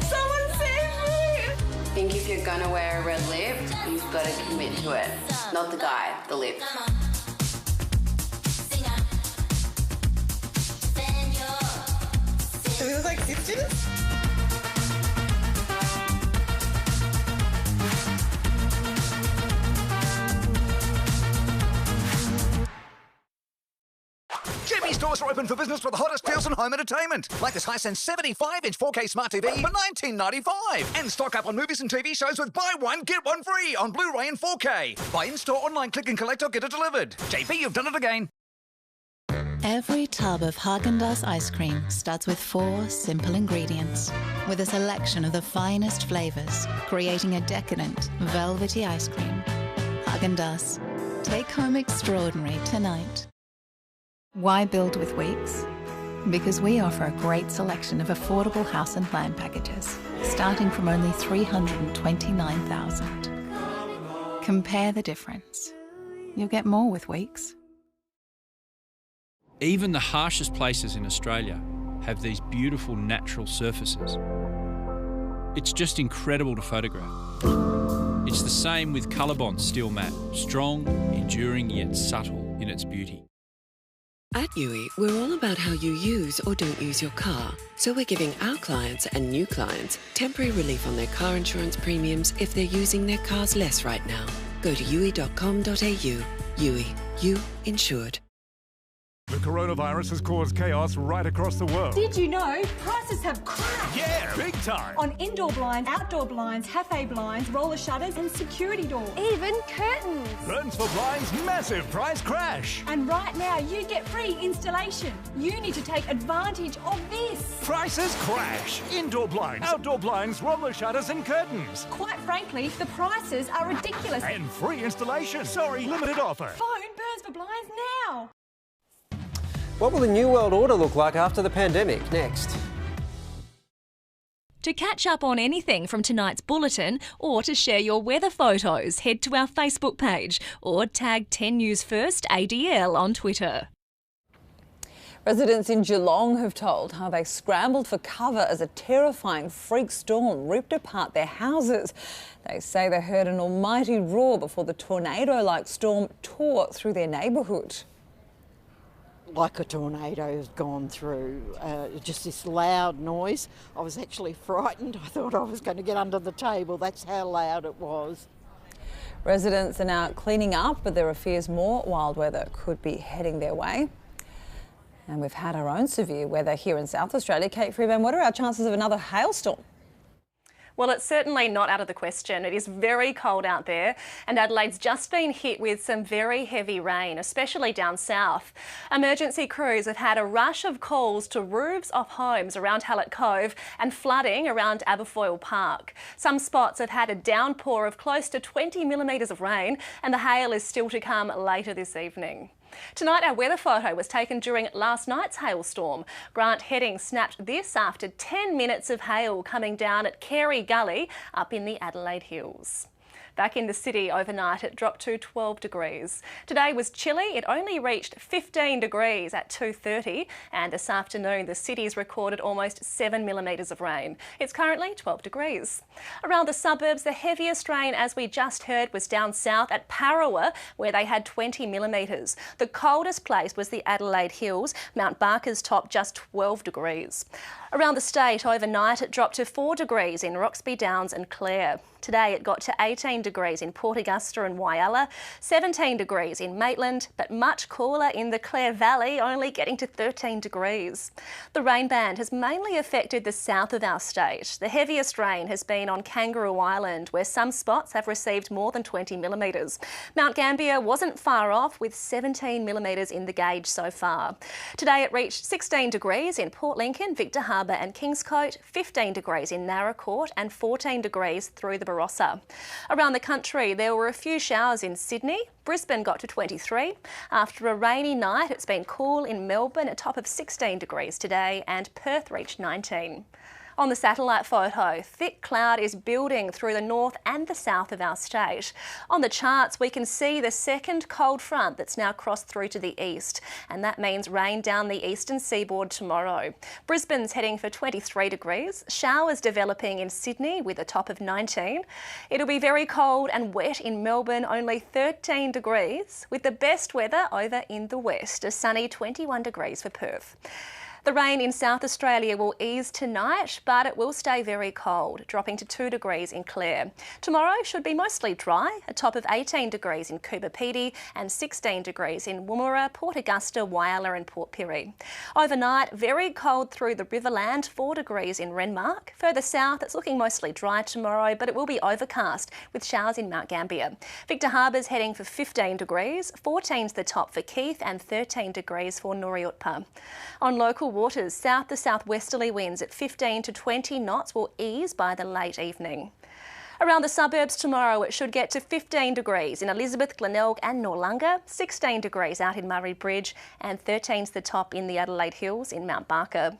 Someone save me! I think if you're gonna wear a red lip, you've got to commit to it. Not the guy, the lip. Do we look like sisters? Jimmy's stores are open for business for the hottest deals on home entertainment. Like this Hisense 75-inch 4K Smart TV for $19.95. And stock up on movies and TV shows with buy one, get one free on Blu-ray and 4K. Buy in-store, online, click and collect or get it delivered. JP, you've done it again. Every tub of Haagen-Dazs ice cream starts with 4 simple ingredients, with a selection of the finest flavours, creating a decadent, velvety ice cream. Haagen-Dazs. Take home extraordinary tonight. Why build with Weeks? Because we offer a great selection of affordable house and land packages, starting from only $329,000. Compare the difference. You'll get more with Weeks. Even the harshest places in Australia have these beautiful natural surfaces. It's just incredible to photograph. It's the same with Colorbond Steel Matte, strong, enduring yet subtle in its beauty. At UE, we're all about how you use or don't use your car. So we're giving our clients and new clients temporary relief on their car insurance premiums if they're using their cars less right now. Go to UE.com.au. UE. You insured. The coronavirus has caused chaos right across the world. Did you know prices have crashed? Yeah, big time. On indoor blinds, outdoor blinds, cafe blinds, roller shutters and security doors. Even curtains. Curtains for blinds, massive price crash. And right now you get free installation. You need to take advantage of this. Prices crash. Indoor blinds, outdoor blinds, roller shutters and curtains. Quite frankly, the prices are ridiculous. And free installation. Sorry, limited offer. Phone Burns for Blinds now. What will the new world order look like after the pandemic? Next. To catch up on anything from tonight's bulletin or to share your weather photos, head to our Facebook page or tag 10 News First ADL on Twitter. Residents in Geelong have told how they scrambled for cover as a terrifying freak storm ripped apart their houses. They say they heard an almighty roar before the tornado-like storm tore through their neighbourhood. Like a tornado has gone through, just this loud noise. I was actually frightened. I thought I was going to get under the table. That's how loud it was. Residents are now cleaning up, but there are fears more wild weather could be heading their way. And we've had our own severe weather here in South Australia. Kate Freeman, what are our chances of another hailstorm? Well, it's certainly not out of the question. It is very cold out there and Adelaide's just been hit with some very heavy rain, especially down south. Emergency crews have had a rush of calls to roofs off homes around Hallett Cove and flooding around Aberfoyle Park. Some spots have had a downpour of close to 20 millimetres of rain and the hail is still to come later this evening. Tonight, our weather photo was taken during last night's hailstorm. Grant Heading snapped this after 10 minutes of hail coming down at Carey Gully up in the Adelaide Hills. Back in the city overnight, it dropped to 12 degrees. Today was chilly. It only reached 15 degrees at 2:30, and this afternoon the city's recorded almost 7 millimetres of rain. It's currently 12 degrees. Around the suburbs, the heaviest rain, as we just heard, was down south at Parawa, where they had 20 millimetres. The coldest place was the Adelaide Hills. Mount Barker's top just 12 degrees. Around the state overnight, it dropped to 4 degrees in Roxby Downs and Clare. Today it got to 18 degrees in Port Augusta and Whyalla, 17 degrees in Maitland, but much cooler in the Clare Valley, only getting to 13 degrees. The rain band has mainly affected the south of our state. The heaviest rain has been on Kangaroo Island, where some spots have received more than 20 millimetres. Mount Gambier wasn't far off, with 17 millimetres in the gauge so far. Today it reached 16 degrees in Port Lincoln, Victor Harbour and Kingscote, 15 degrees in Narracourt and 14 degrees through the Barossa. Around the country, there were a few showers in Sydney. Brisbane got to 23. After a rainy night, it's been cool in Melbourne, a top of 16 degrees today, and Perth reached 19. On the satellite photo, thick cloud is building through the north and the south of our state. On the charts, we can see the second cold front that's now crossed through to the east, and that means rain down the eastern seaboard tomorrow. Brisbane's heading for 23 degrees, showers developing in Sydney with a top of 19. It'll be very cold and wet in Melbourne, only 13 degrees, with the best weather over in the west, a sunny 21 degrees for Perth. The rain in South Australia will ease tonight, but it will stay very cold, dropping to 2 degrees in Clare. Tomorrow should be mostly dry, a top of 18 degrees in Coober Pedy and 16 degrees in Woomera, Port Augusta, Whyalla and Port Pirie. Overnight, very cold through the Riverland, 4 degrees in Renmark. Further south, it's looking mostly dry tomorrow, but it will be overcast with showers in Mount Gambier. Victor Harbour's heading for 15 degrees, 14's the top for Keith and 13 degrees for Nuriutpa. On local waters, south to southwesterly winds at 15 to 20 knots will ease by the late evening. Around the suburbs tomorrow, it should get to 15 degrees in Elizabeth, Glenelg and Noarlunga, 16 degrees out in Murray Bridge and 13's the top in the Adelaide Hills in Mount Barker.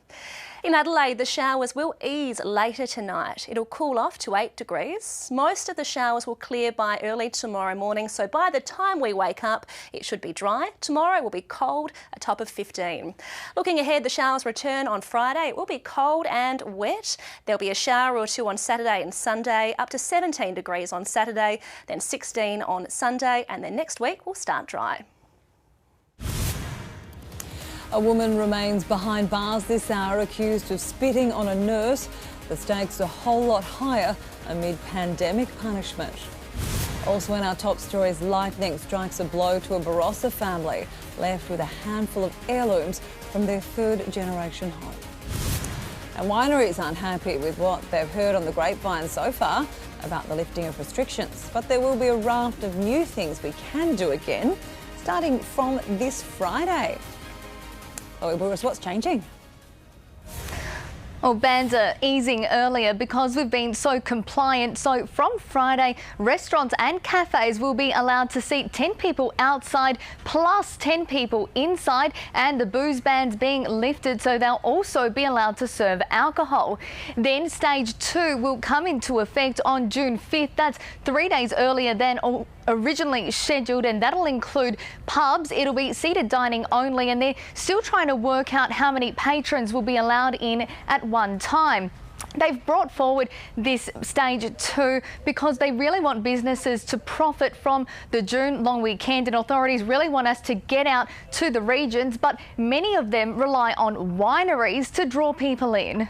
In Adelaide, the showers will ease later tonight. It'll cool off to 8 degrees. Most of the showers will clear by early tomorrow morning, so by the time we wake up, it should be dry. Tomorrow will be cold, a top of 15. Looking ahead, the showers return on Friday. It will be cold and wet. There'll be a shower or two on Saturday and Sunday, up to 17 degrees on Saturday, then 16 on Sunday, and then next week will start dry. A woman remains behind bars this hour, accused of spitting on a nurse. The stakes are a whole lot higher amid pandemic punishment. Also in our top stories, lightning strikes a blow to a Barossa family, left with a handful of heirlooms from their third-generation home. And wineries aren't happy with what they've heard on the grapevine so far about the lifting of restrictions. But there will be a raft of new things we can do again, starting from this Friday. Oh, Boris, what's changing? Well, bans are easing earlier because we've been so compliant. So from Friday, restaurants and cafes will be allowed to seat 10 people outside plus 10 people inside, and the booze ban's being lifted, so they'll also be allowed to serve alcohol. Then stage 2 will come into effect on June 5th. That's 3 days earlier than originally scheduled, and that'll include pubs. It'll be seated dining only, and they're still trying to work out how many patrons will be allowed in at one time. They've brought forward this stage 2 because they really want businesses to profit from the June long weekend, and authorities really want us to get out to the regions, but many of them rely on wineries to draw people in.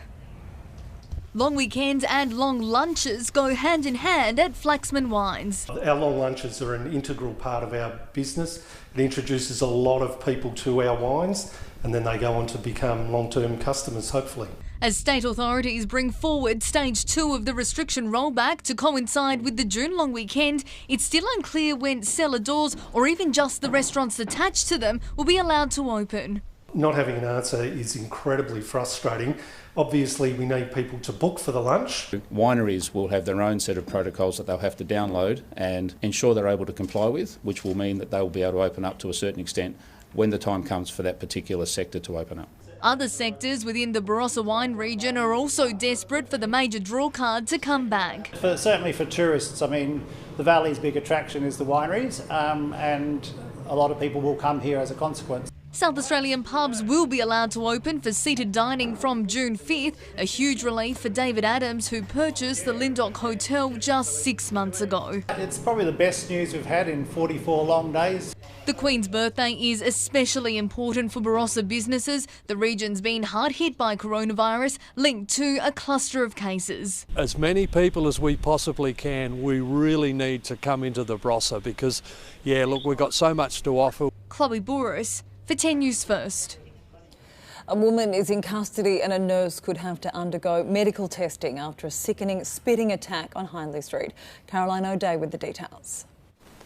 Long weekends and long lunches go hand in hand at Flaxman Wines. Our long lunches are an integral part of our business. It introduces a lot of people to our wines, and then they go on to become long-term customers, hopefully. As state authorities bring forward stage 2 of the restriction rollback to coincide with the June long weekend, it's still unclear when cellar doors or even just the restaurants attached to them will be allowed to open. Not having an answer is incredibly frustrating. Obviously, we need people to book for the lunch. Wineries will have their own set of protocols that they'll have to download and ensure they're able to comply with, which will mean that they'll be able to open up to a certain extent when the time comes for that particular sector to open up. Other sectors within the Barossa wine region are also desperate for the major draw card to come back. Certainly for tourists, I mean, the Valley's big attraction is the wineries, and a lot of people will come here as a consequence. South Australian pubs will be allowed to open for seated dining from June 5th, a huge relief for David Adams, who purchased the Lindock Hotel just 6 months ago. It's probably the best news we've had in 44 long days. The Queen's birthday is especially important for Barossa businesses. The region's been hard hit by coronavirus, linked to a cluster of cases. As many people as we possibly can, we really need to come into the Barossa because, yeah, look, we've got so much to offer. Chloe Boris for 10 News First. A woman is in custody and a nurse could have to undergo medical testing after a sickening spitting attack on Hindley Street. Caroline O'Day with the details.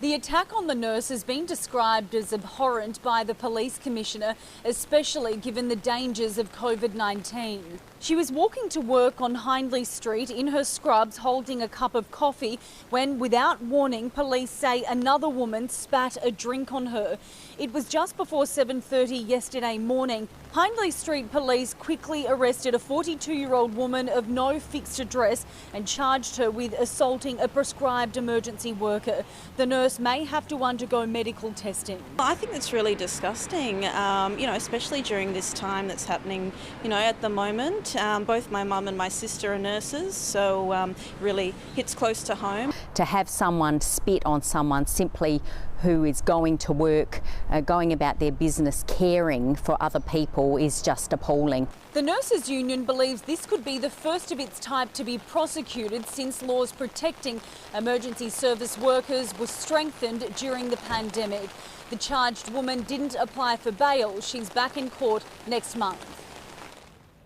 The attack on the nurse has been described as abhorrent by the police commissioner, especially given the dangers of COVID-19. She was walking to work on Hindley Street in her scrubs holding a cup of coffee when, without warning, police say another woman spat a drink on her. It was just before 7:30 yesterday morning. Hindley Street police quickly arrested a 42-year-old woman of no fixed address and charged her with assaulting a prescribed emergency worker. The nurse may have to undergo medical testing. I think it's really disgusting, especially during this time that's happening, at the moment. Both my mum and my sister are nurses, so really hits close to home. To have someone spit on someone simply who is going to work, going about their business, caring for other people is just appalling. The Nurses Union believes this could be the first of its type to be prosecuted since laws protecting emergency service workers were strengthened during the pandemic. The charged woman didn't apply for bail. She's back in court next month.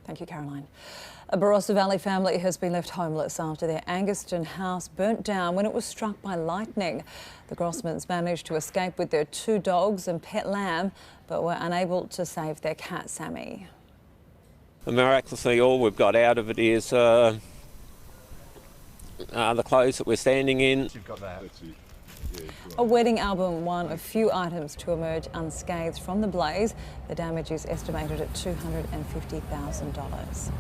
Thank you, Caroline. A Barossa Valley family has been left homeless after their Anguston house burnt down when it was struck by lightning. The Grossmans managed to escape with their 2 dogs and pet lamb, but were unable to save their cat, Sammy. And miraculously, all we've got out of it is the clothes that we're standing in. You've got that. A wedding album, one of few items to emerge unscathed from the blaze. The damage is estimated at $250,000.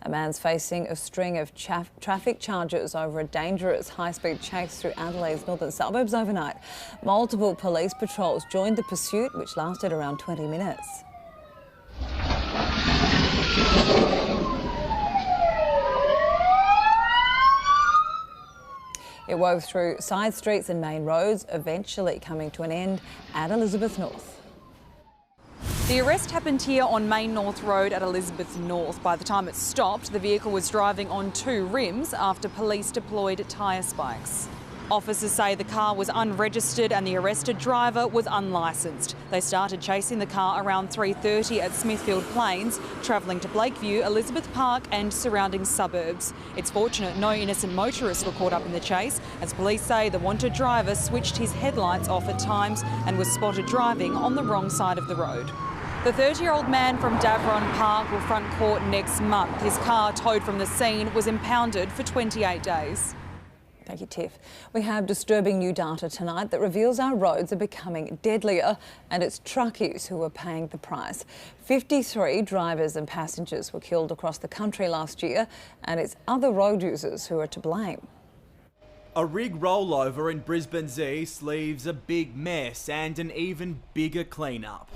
A man's facing a string of traffic charges over a dangerous high-speed chase through Adelaide's northern suburbs overnight. Multiple police patrols joined the pursuit, which lasted around 20 minutes. It wove through side streets and main roads, eventually coming to an end at Elizabeth North. The arrest happened here on Main North Road at Elizabeth North. By the time it stopped, the vehicle was driving on 2 rims after police deployed tyre spikes. Officers say the car was unregistered and the arrested driver was unlicensed. They started chasing the car around 3:30 at Smithfield Plains, travelling to Blakeview, Elizabeth Park and surrounding suburbs. It's fortunate no innocent motorists were caught up in the chase, as police say the wanted driver switched his headlights off at times and was spotted driving on the wrong side of the road. The 30-year-old man from Davron Park will front court next month. His car, towed from the scene, was impounded for 28 days. Thank you, Tiff. We have disturbing new data tonight that reveals our roads are becoming deadlier and it's truckies who are paying the price. 53 drivers and passengers were killed across the country last year, and it's other road users who are to blame. A rig rollover in Brisbane's east leaves a big mess and an even bigger clean-up.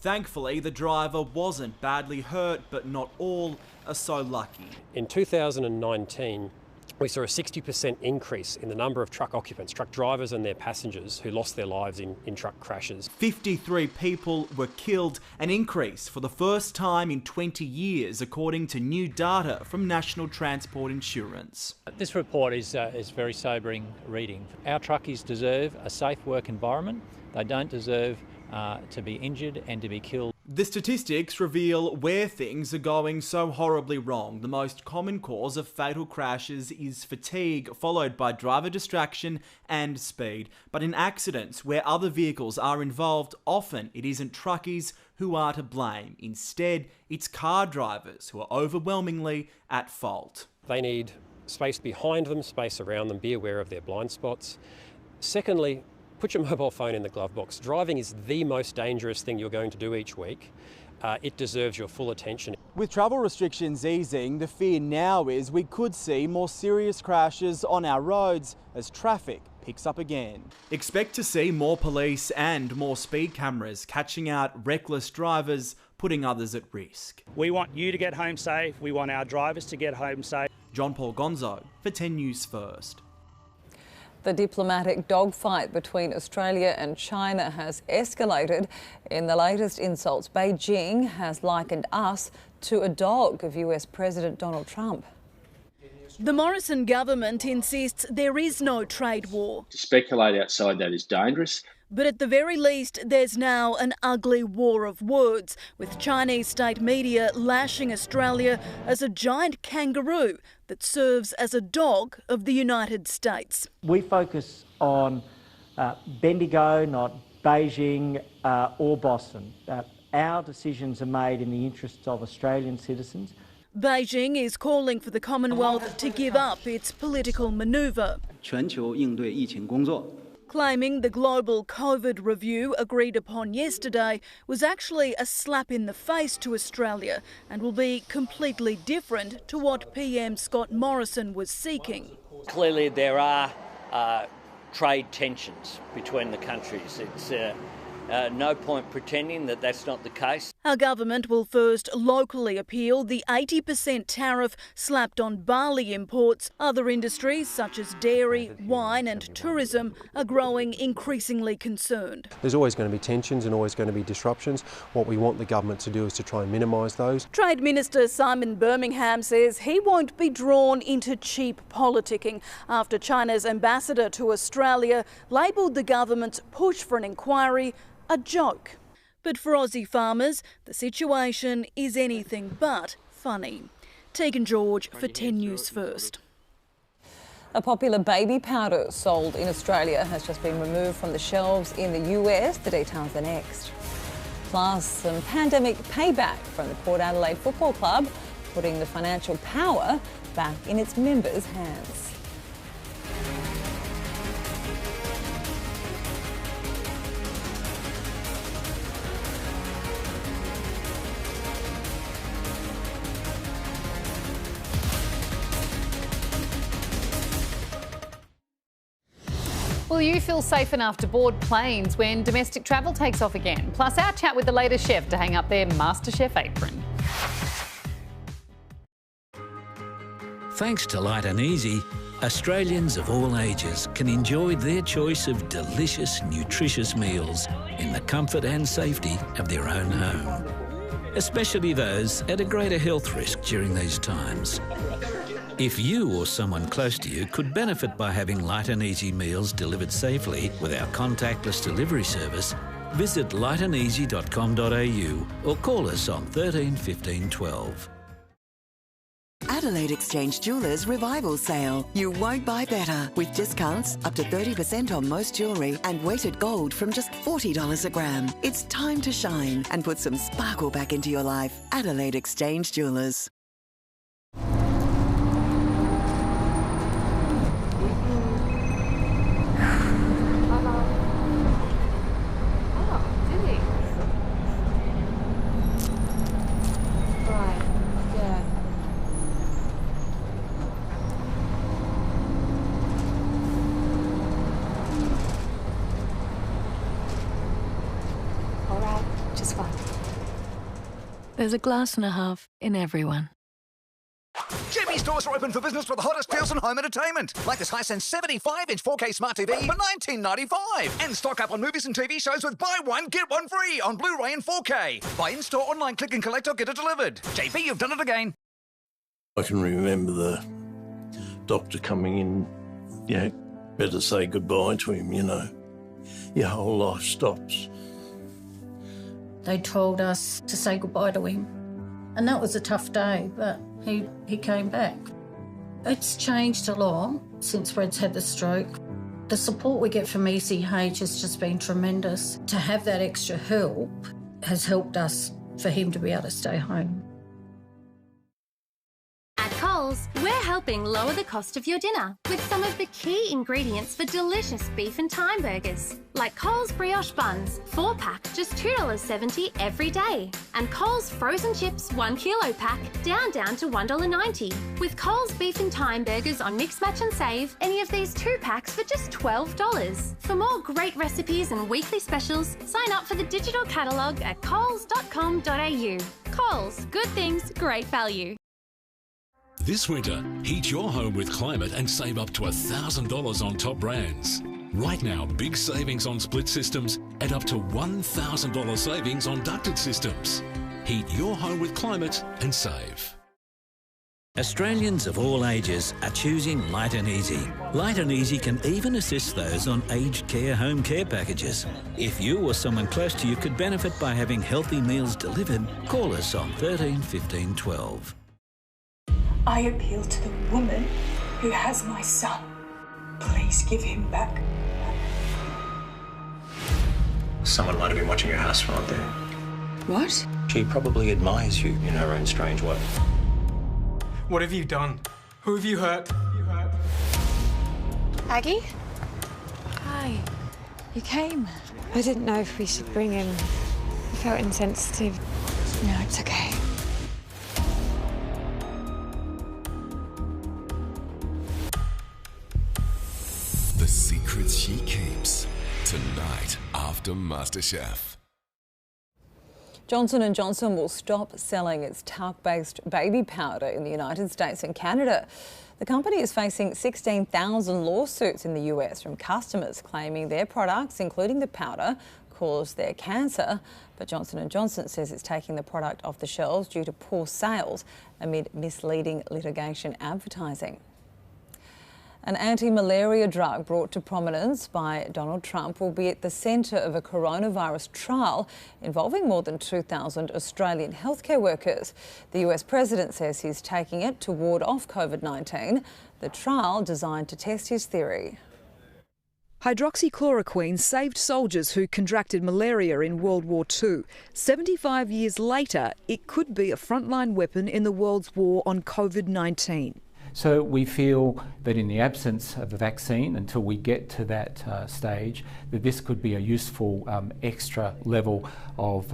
Thankfully, the driver wasn't badly hurt, but not all are so lucky. In 2019, we saw a 60% increase in the number of truck occupants, truck drivers and their passengers who lost their lives in truck crashes. 53 people were killed, an increase for the first time in 20 years, according to new data from National Transport Insurance. This report is very sobering reading. Our truckies deserve a safe work environment. They don't deserve to be injured and to be killed. The statistics reveal where things are going so horribly wrong. The most common cause of fatal crashes is fatigue, followed by driver distraction and speed. But in accidents where other vehicles are involved, often it isn't truckies who are to blame. Instead, it's car drivers who are overwhelmingly at fault. They need space behind them, space around them, be aware of their blind spots. Secondly, Put your mobile phone in the glove box. Driving is the most dangerous thing you're going to do each week. It deserves your full attention. With travel restrictions easing, the fear now is we could see more serious crashes on our roads as traffic picks up again. Expect to see more police and more speed cameras catching out reckless drivers, putting others at risk. We want you to get home safe. We want our drivers to get home safe. John Paul Gonzo for 10 News First. The diplomatic dogfight between Australia and China has escalated. In the latest insults, Beijing has likened us to a dog of US President Donald Trump. The Morrison government insists there is no trade war. To speculate outside that is dangerous. But at the very least, there's now an ugly war of words, with Chinese state media lashing Australia as a giant kangaroo that serves as a dog of the United States. We focus on Bendigo, not Beijing or Boston. Our decisions are made in the interests of Australian citizens. Beijing is calling for the Commonwealth to give up its political manoeuvre, claiming the global COVID review agreed upon yesterday was actually a slap in the face to Australia and will be completely different to what PM Scott Morrison was seeking. Clearly there are trade tensions between the countries. It's no point pretending that that's not the case. Our government will first locally appeal the 80% tariff slapped on barley imports. Other industries such as dairy, wine and tourism are growing increasingly concerned. There's always going to be tensions and always going to be disruptions. What we want the government to do is to try and minimise those. Trade Minister Simon Birmingham says he won't be drawn into cheap politicking after China's ambassador to Australia labelled the government's push for an inquiry a joke. But for Aussie farmers, the situation is anything but funny. Tegan George for 10 News First. A popular baby powder sold in Australia has just been removed from the shelves in the US. The details are next. Plus, some pandemic payback from the Port Adelaide Football Club, putting the financial power back in its members' hands. Will you feel safe enough to board planes when domestic travel takes off again? Plus our chat with the latest chef to hang up their MasterChef apron. Thanks to Light and Easy, Australians of all ages can enjoy their choice of delicious, nutritious meals in the comfort and safety of their own home. Especially those at a greater health risk during these times. If you or someone close to you could benefit by having Light and Easy meals delivered safely with our contactless delivery service, visit lightandeasy.com.au or call us on 13 15 12. Adelaide Exchange Jewellers Revival Sale. You won't buy better. With discounts up to 30% on most jewellery and weighted gold from just $40 a gram. It's time to shine and put some sparkle back into your life. Adelaide Exchange Jewellers. There's a glass and a half in everyone. Jimmy's stores are open for business with the hottest deals on home entertainment. Like this Hisense 75-inch 4K Smart TV for $19.95. And stock up on movies and TV shows with buy one, get one free on Blu-ray and 4K. Buy in-store, online, click and collect or get it delivered. JP, you've done it again. I can remember the doctor coming in, better say goodbye to him, Your whole life stops. They told us to say goodbye to him. And that was a tough day, but he came back. It's changed a lot since Red's had the stroke. The support we get from ECH has just been tremendous. To have that extra help has helped us for him to be able to stay home. At Coles, Coles, we're helping lower the cost of your dinner with some of the key ingredients for delicious beef and thyme burgers, like Coles brioche buns, 4-pack, just $2.70 every day, and Coles frozen chips 1 kilo pack, down to $1.90. With Coles beef and thyme burgers on Mix, Match and Save, any of these 2 packs for just $12. For more great recipes and weekly specials, sign up for the digital catalogue at coles.com.au. Coles, good things, great value. This winter, heat your home with Climate and save up to $1,000 on top brands. Right now, big savings on split systems and up to $1,000 savings on ducted systems. Heat your home with Climate and save. Australians of all ages are choosing Light and Easy. Light and Easy can even assist those on aged care home care packages. If you or someone close to you could benefit by having healthy meals delivered, call us on 13 15 12. I appeal to the woman who has my son. Please give him back. Someone might have been watching your house from out there. What? She probably admires you in her own strange way. What have you done? Who have you hurt? Aggie? Hi. You came. I didn't know if we should bring him. I felt insensitive. No, it's okay. The secrets she keeps. Tonight after MasterChef. Johnson & Johnson will stop selling its talc-based baby powder in the United States and Canada. The company is facing 16,000 lawsuits in the US from customers claiming their products, including the powder, caused their cancer. But Johnson & Johnson says it's taking the product off the shelves due to poor sales amid misleading litigation advertising. An anti-malaria drug brought to prominence by Donald Trump will be at the centre of a coronavirus trial involving more than 2,000 Australian healthcare workers. The US president says he's taking it to ward off COVID-19. The trial designed to test his theory. Hydroxychloroquine saved soldiers who contracted malaria in World War II. 75 years later, it could be a frontline weapon in the world's war on COVID-19. So we feel that in the absence of a vaccine, until we get to that stage, that this could be a useful extra level of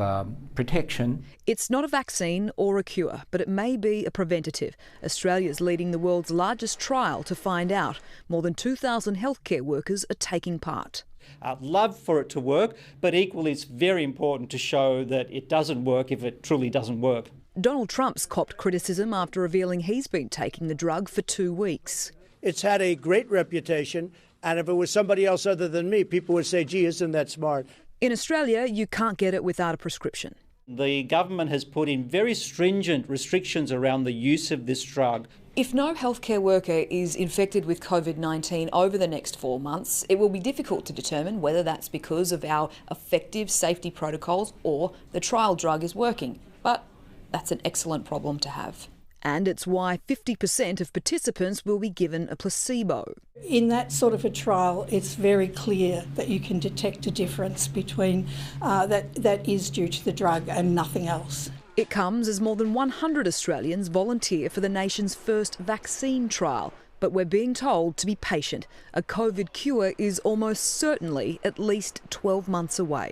protection. It's not a vaccine or a cure, but it may be a preventative. Australia's leading the world's largest trial to find out. More than 2,000 healthcare workers are taking part. I'd love for it to work, but equally it's very important to show that it doesn't work if it truly doesn't work. Donald Trump's copped criticism after revealing he's been taking the drug for 2 weeks. It's had a great reputation, and if it was somebody else other than me, people would say, gee, isn't that smart? In Australia, you can't get it without a prescription. The government has put in very stringent restrictions around the use of this drug. If no healthcare worker is infected with COVID-19 over the next 4 months, it will be difficult to determine whether that's because of our effective safety protocols or the trial drug is working. But that's an excellent problem to have. And it's why 50% of participants will be given a placebo. In that sort of a trial, it's very clear that you can detect a difference between that is due to the drug and nothing else. It comes as more than 100 Australians volunteer for the nation's first vaccine trial. But we're being told to be patient. A COVID cure is almost certainly at least 12 months away.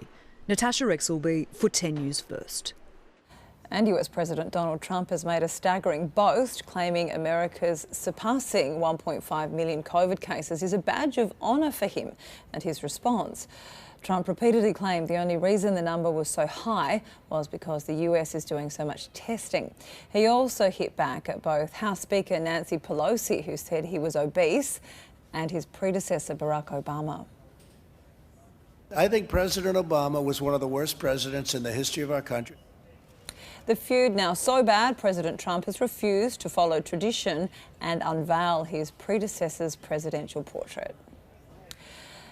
Natasha Rexelby for 10 News First. And US President Donald Trump has made a staggering boast, claiming America's surpassing 1.5 million COVID cases is a badge of honour for him and his response. Trump repeatedly claimed the only reason the number was so high was because the US is doing so much testing. He also hit back at both House Speaker Nancy Pelosi, who said he was obese, and his predecessor Barack Obama. I think President Obama was one of the worst presidents in the history of our country. The feud now so bad, President Trump has refused to follow tradition and unveil his predecessor's presidential portrait.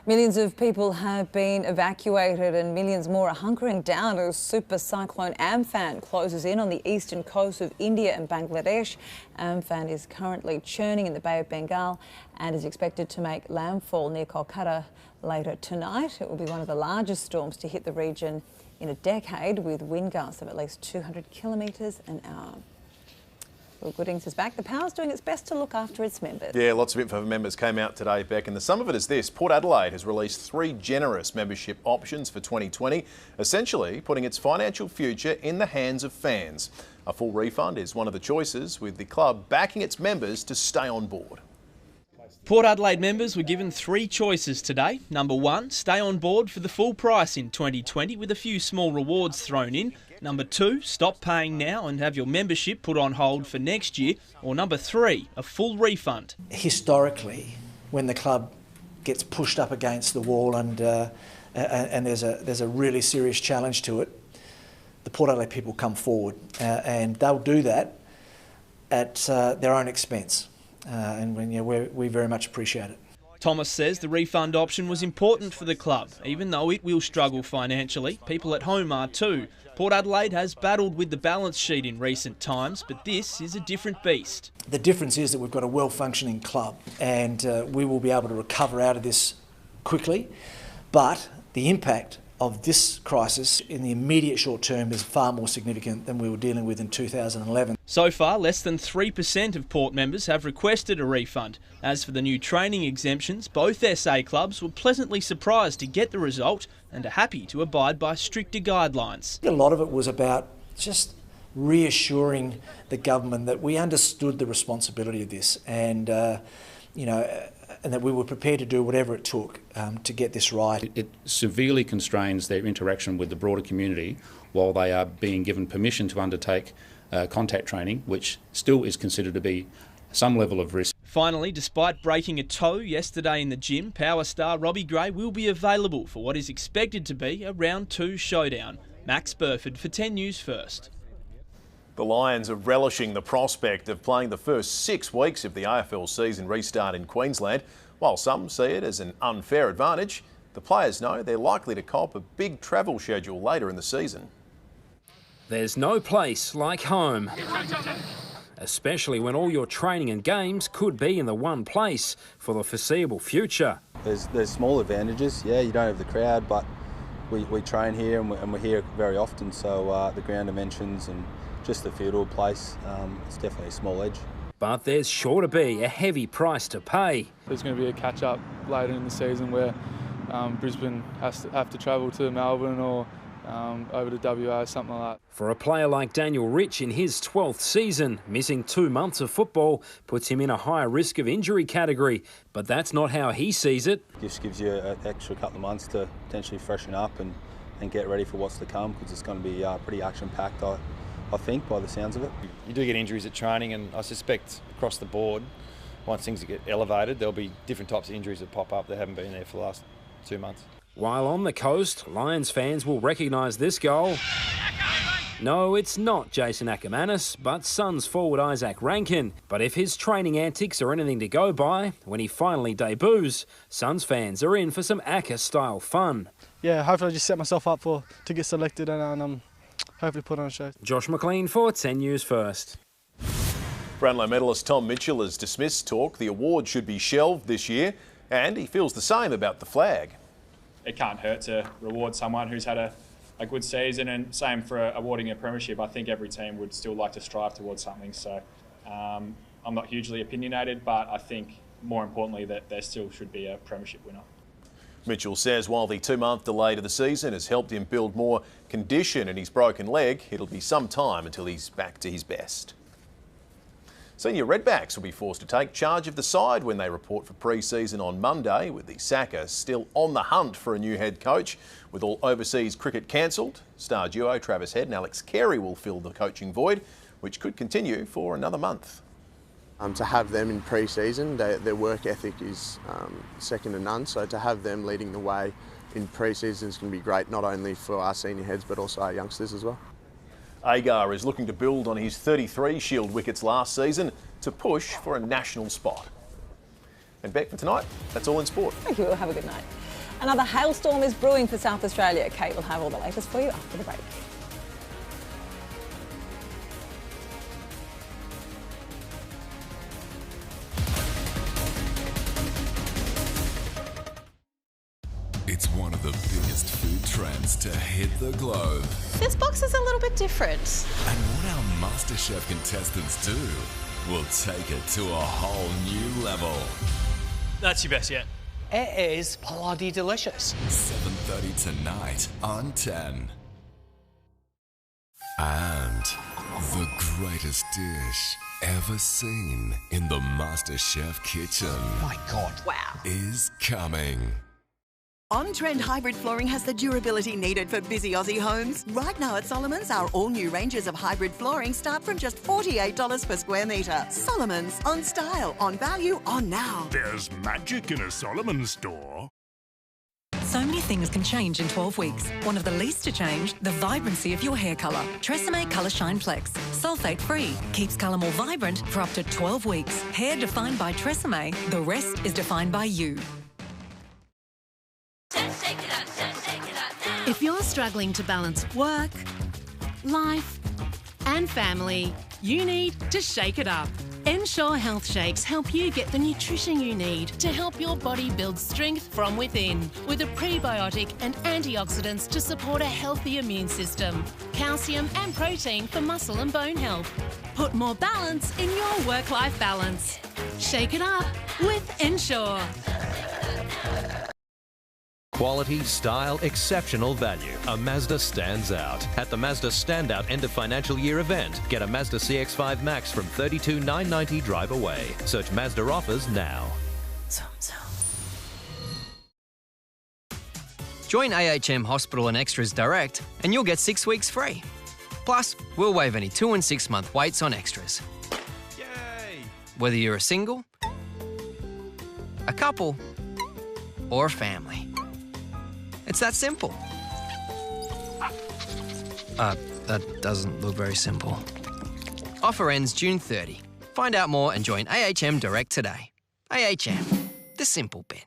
Millions of people have been evacuated and millions more are hunkering down as super cyclone Amphan closes in on the eastern coast of India and Bangladesh. Amphan is currently churning in the Bay of Bengal and is expected to make landfall near Kolkata later tonight. It will be one of the largest storms to hit the region in a decade, with wind gusts of at least 200 kilometres an hour. Will Goodings is back. The Power's doing its best to look after its members. Yeah, lots of info for members came out today, Beck, and the sum of it is this. Port Adelaide has released 3 generous membership options for 2020, essentially putting its financial future in the hands of fans. A full refund is one of the choices, with the club backing its members to stay on board. Port Adelaide members were given 3 choices today. Number 1, stay on board for the full price in 2020 with a few small rewards thrown in. Number 2, stop paying now and have your membership put on hold for next year. Or number 3, a full refund. Historically, when the club gets pushed up against the wall and there's a really serious challenge to it, the Port Adelaide people come forward and they'll do that at their own expense. And we very much appreciate it. Thomas says the refund option was important for the club. Even though it will struggle financially, people at home are too. Port Adelaide has battled with the balance sheet in recent times, but this is a different beast. The difference is that we've got a well-functioning club and we will be able to recover out of this quickly, but the impact of this crisis in the immediate short term is far more significant than we were dealing with in 2011. So far, less than 3% of Port members have requested a refund. As for the new training exemptions, both SA clubs were pleasantly surprised to get the result and are happy to abide by stricter guidelines. A lot of it was about just reassuring the government that we understood the responsibility of this and and that we were prepared to do whatever it took to get this right. It severely constrains their interaction with the broader community while they are being given permission to undertake contact training, which still is considered to be some level of risk. Finally, despite breaking a toe yesterday in the gym, Power star Robbie Gray will be available for what is expected to be a round 2 showdown. Max Burford for 10 News First. The Lions are relishing the prospect of playing the first 6 weeks of the AFL season restart in Queensland. While some see it as an unfair advantage, the players know they're likely to cop a big travel schedule later in the season. There's no place like home, especially when all your training and games could be in the one place for the foreseeable future. There's small advantages. Yeah, you don't have the crowd, but we train here and we're here very often, so the ground dimensions and just the field place, it's definitely a small edge. But there's sure to be a heavy price to pay. There's going to be a catch-up later in the season where Brisbane have to travel to Melbourne or over to WA, something like that. For a player like Daniel Rich in his 12th season, missing 2 months of football puts him in a higher risk of injury category. But that's not how he sees it. Just gives you an extra couple of months to potentially freshen up and get ready for what's to come, because it's going to be pretty action-packed, I think, by the sounds of it. You do get injuries at training, and I suspect across the board, once things get elevated, there'll be different types of injuries that pop up that haven't been there for the last 2 months. While on the coast, Lions fans will recognise this goal. No, it's not Jason Ackermanis, but Suns forward Isaac Rankin. But if his training antics are anything to go by, when he finally debuts, Suns fans are in for some Acker-style fun. Yeah, hopefully I just set myself up to get selected and hopefully put on a show. Josh McLean for 10 News First. Brownlow medalist Tom Mitchell has dismissed talk the award should be shelved this year, and he feels the same about the flag. It can't hurt to reward someone who's had a good season, and same for awarding a premiership. I think every team would still like to strive towards something, so I'm not hugely opinionated, but I think more importantly that there still should be a premiership winner. Mitchell says while the 2-month delay to the season has helped him build more condition in his broken leg, it'll be some time until he's back to his best. Senior Redbacks will be forced to take charge of the side when they report for pre-season on Monday, with the Sacker still on the hunt for a new head coach. With all overseas cricket cancelled, star duo Travis Head and Alex Carey will fill the coaching void, which could continue for another month. To have them in pre-season, their work ethic is second to none, so to have them leading the way in pre-season is going to be great, not only for our senior heads but also our youngsters as well. Agar is looking to build on his 33 Shield wickets last season to push for a national spot. And back for tonight, that's all in sport. Thank you, have a good night. Another hailstorm is brewing for South Australia. Kate will have all the latest for you after the break. It's one of the biggest food trends to hit the globe. This box is a little bit different. And what our MasterChef contestants do will take it to a whole new level. That's your best yet. It is bloody delicious. 7:30 tonight on 10. And the greatest dish ever seen in the MasterChef kitchen. Oh my God. Wow. Is coming. On-trend hybrid flooring has the durability needed for busy Aussie homes. Right now at Solomon's, our all-new ranges of hybrid flooring start from just $48 per square metre. Solomon's, on style, on value, on now. There's magic in a Solomon store. So many things can change in 12 weeks. One of the least to change, the vibrancy of your hair colour. Tresemme Colour Shine Flex. Sulfate-free. Keeps colour more vibrant for up to 12 weeks. Hair defined by Tresemme. The rest is defined by you. If you're struggling to balance work, life and family, you need to shake it up. Ensure Health Shakes help you get the nutrition you need to help your body build strength from within, with a prebiotic and antioxidants to support a healthy immune system, calcium and protein for muscle and bone health. Put more balance in your work-life balance. Shake it up with Ensure. Quality, style, exceptional value. A Mazda stands out. At the Mazda Standout End of Financial Year event, get a Mazda CX-5 Max from $32,990 drive away. Search Mazda offers now. Join AHM Hospital and Extras Direct and you'll get 6 weeks free. Plus, we'll waive any 2 and 6 month waits on extras. Yay! Whether you're a single, a couple, or a family. It's that simple. That doesn't look very simple. Offer ends June 30. Find out more and join AHM Direct today. AHM, the simple bit.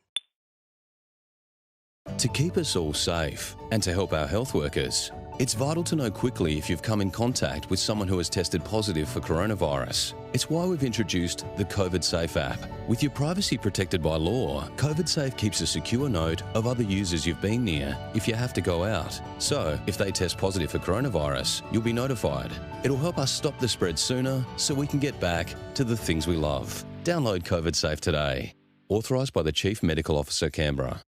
To keep us all safe and to help our health workers, it's vital to know quickly if you've come in contact with someone who has tested positive for coronavirus. It's why we've introduced the COVID Safe app. With your privacy protected by law, COVID Safe keeps a secure note of other users you've been near if you have to go out. So, if they test positive for coronavirus, you'll be notified. It'll help us stop the spread sooner so we can get back to the things we love. Download COVID Safe today. Authorised by the Chief Medical Officer, Canberra.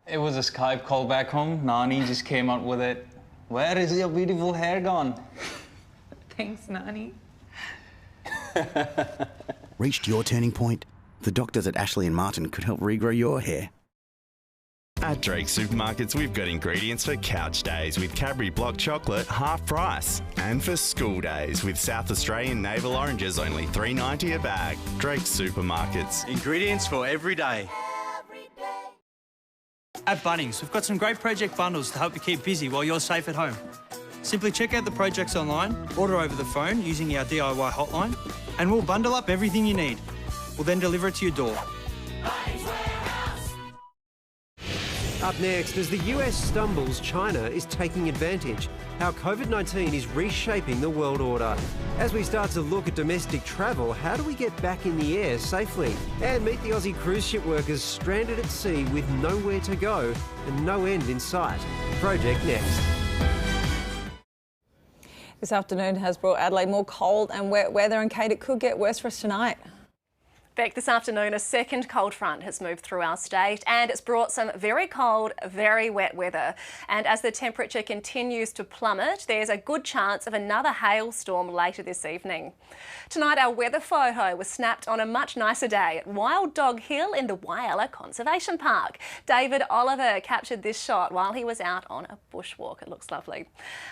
It was a Skype call back home. Nani just came out with it. Where is your beautiful hair gone? Thanks, Nani. Reached your turning point? The doctors at Ashley & Martin could help regrow your hair. At Drake Supermarkets, we've got ingredients for couch days with Cadbury Block Chocolate half price. And for school days with South Australian Navel Oranges only $3.90 a bag. Drake Supermarkets. Ingredients for every day. At Bunnings, we've got some great project bundles to help you keep busy while you're safe at home. Simply check out the projects online, order over the phone using our DIY hotline, and we'll bundle up everything you need. We'll then deliver it to your door. Up next, as the US stumbles, China is taking advantage. How COVID-19 is reshaping the world order. As we start to look at domestic travel, how do we get back in the air safely? And meet the Aussie cruise ship workers stranded at sea with nowhere to go and no end in sight. Project next. This afternoon has brought Adelaide more cold and wet weather, and Kate, it could get worse for us tonight. Beck, this afternoon a second cold front has moved through our state and it's brought some very cold, very wet weather. And as the temperature continues to plummet, there's a good chance of another hailstorm later this evening. Tonight our weather photo was snapped on a much nicer day at Wild Dog Hill in the Whyalla Conservation Park. David Oliver captured this shot while he was out on a bushwalk. It looks lovely.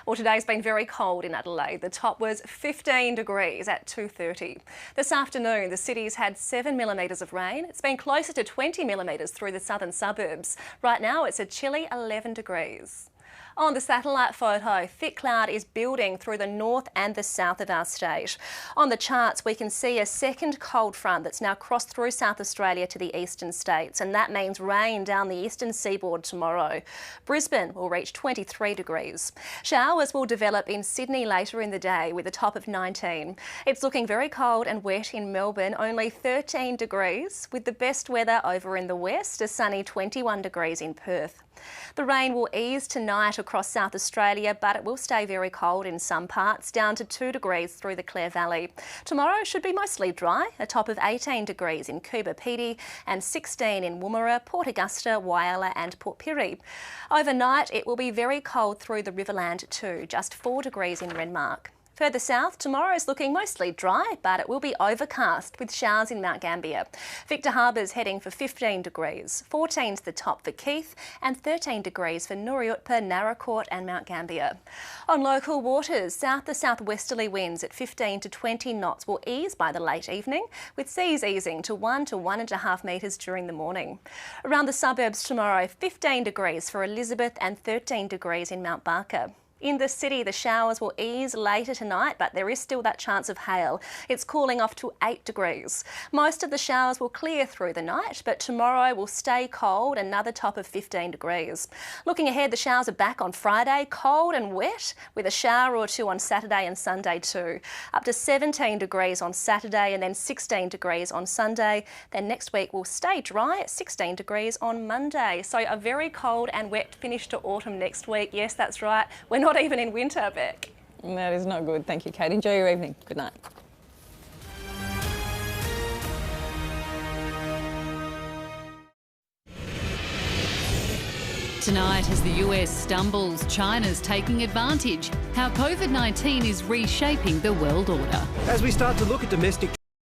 Well, today's been very cold in Adelaide. The top was 15 degrees at 2:30. This afternoon the city's had 7 millimetres of rain. It's been closer to 20 millimetres through the southern suburbs. Right now it's a chilly 11 degrees. On the satellite photo, thick cloud is building through the north and the south of our state. On the charts, we can see a second cold front that's now crossed through South Australia to the eastern states, and that means rain down the eastern seaboard tomorrow. Brisbane will reach 23 degrees. Showers will develop in Sydney later in the day with a top of 19. It's looking very cold and wet in Melbourne, only 13 degrees, with the best weather over in the west, a sunny 21 degrees in Perth. The rain will ease tonight across South Australia, but it will stay very cold in some parts, down to 2 degrees through the Clare Valley. Tomorrow should be mostly dry, a top of 18 degrees in Coober Pedy and 16 in Woomera, Port Augusta, Whyalla and Port Pirie. Overnight, it will be very cold through the Riverland too, just 4 degrees in Renmark. Further south, tomorrow is looking mostly dry, but it will be overcast with showers in Mount Gambier. Victor Harbour's heading for 15 degrees, 14's the top for Keith and 13 degrees for Nooriutpa, Naracoorte and Mount Gambier. On local waters, south to southwesterly winds at 15 to 20 knots will ease by the late evening, with seas easing to 1 to 1.5 metres during the morning. Around the suburbs tomorrow, 15 degrees for Elizabeth and 13 degrees in Mount Barker. In the city, the showers will ease later tonight, but there is still that chance of hail. It's cooling off to 8 degrees. Most of the showers will clear through the night, but tomorrow will stay cold, another top of 15 degrees. Looking ahead, the showers are back on Friday, cold and wet, with a shower or two on Saturday and Sunday too. Up to 17 degrees on Saturday and then 16 degrees on Sunday. Then next week will stay dry at 16 degrees on Monday. So a very cold and wet finish to autumn next week. Yes, that's right. We're not even in winter, Beck. That is not good. Thank you, Kate. Enjoy your evening. Good night. Tonight, as the US stumbles, China's taking advantage. How COVID-19 is reshaping the world order. As we start to look at domestic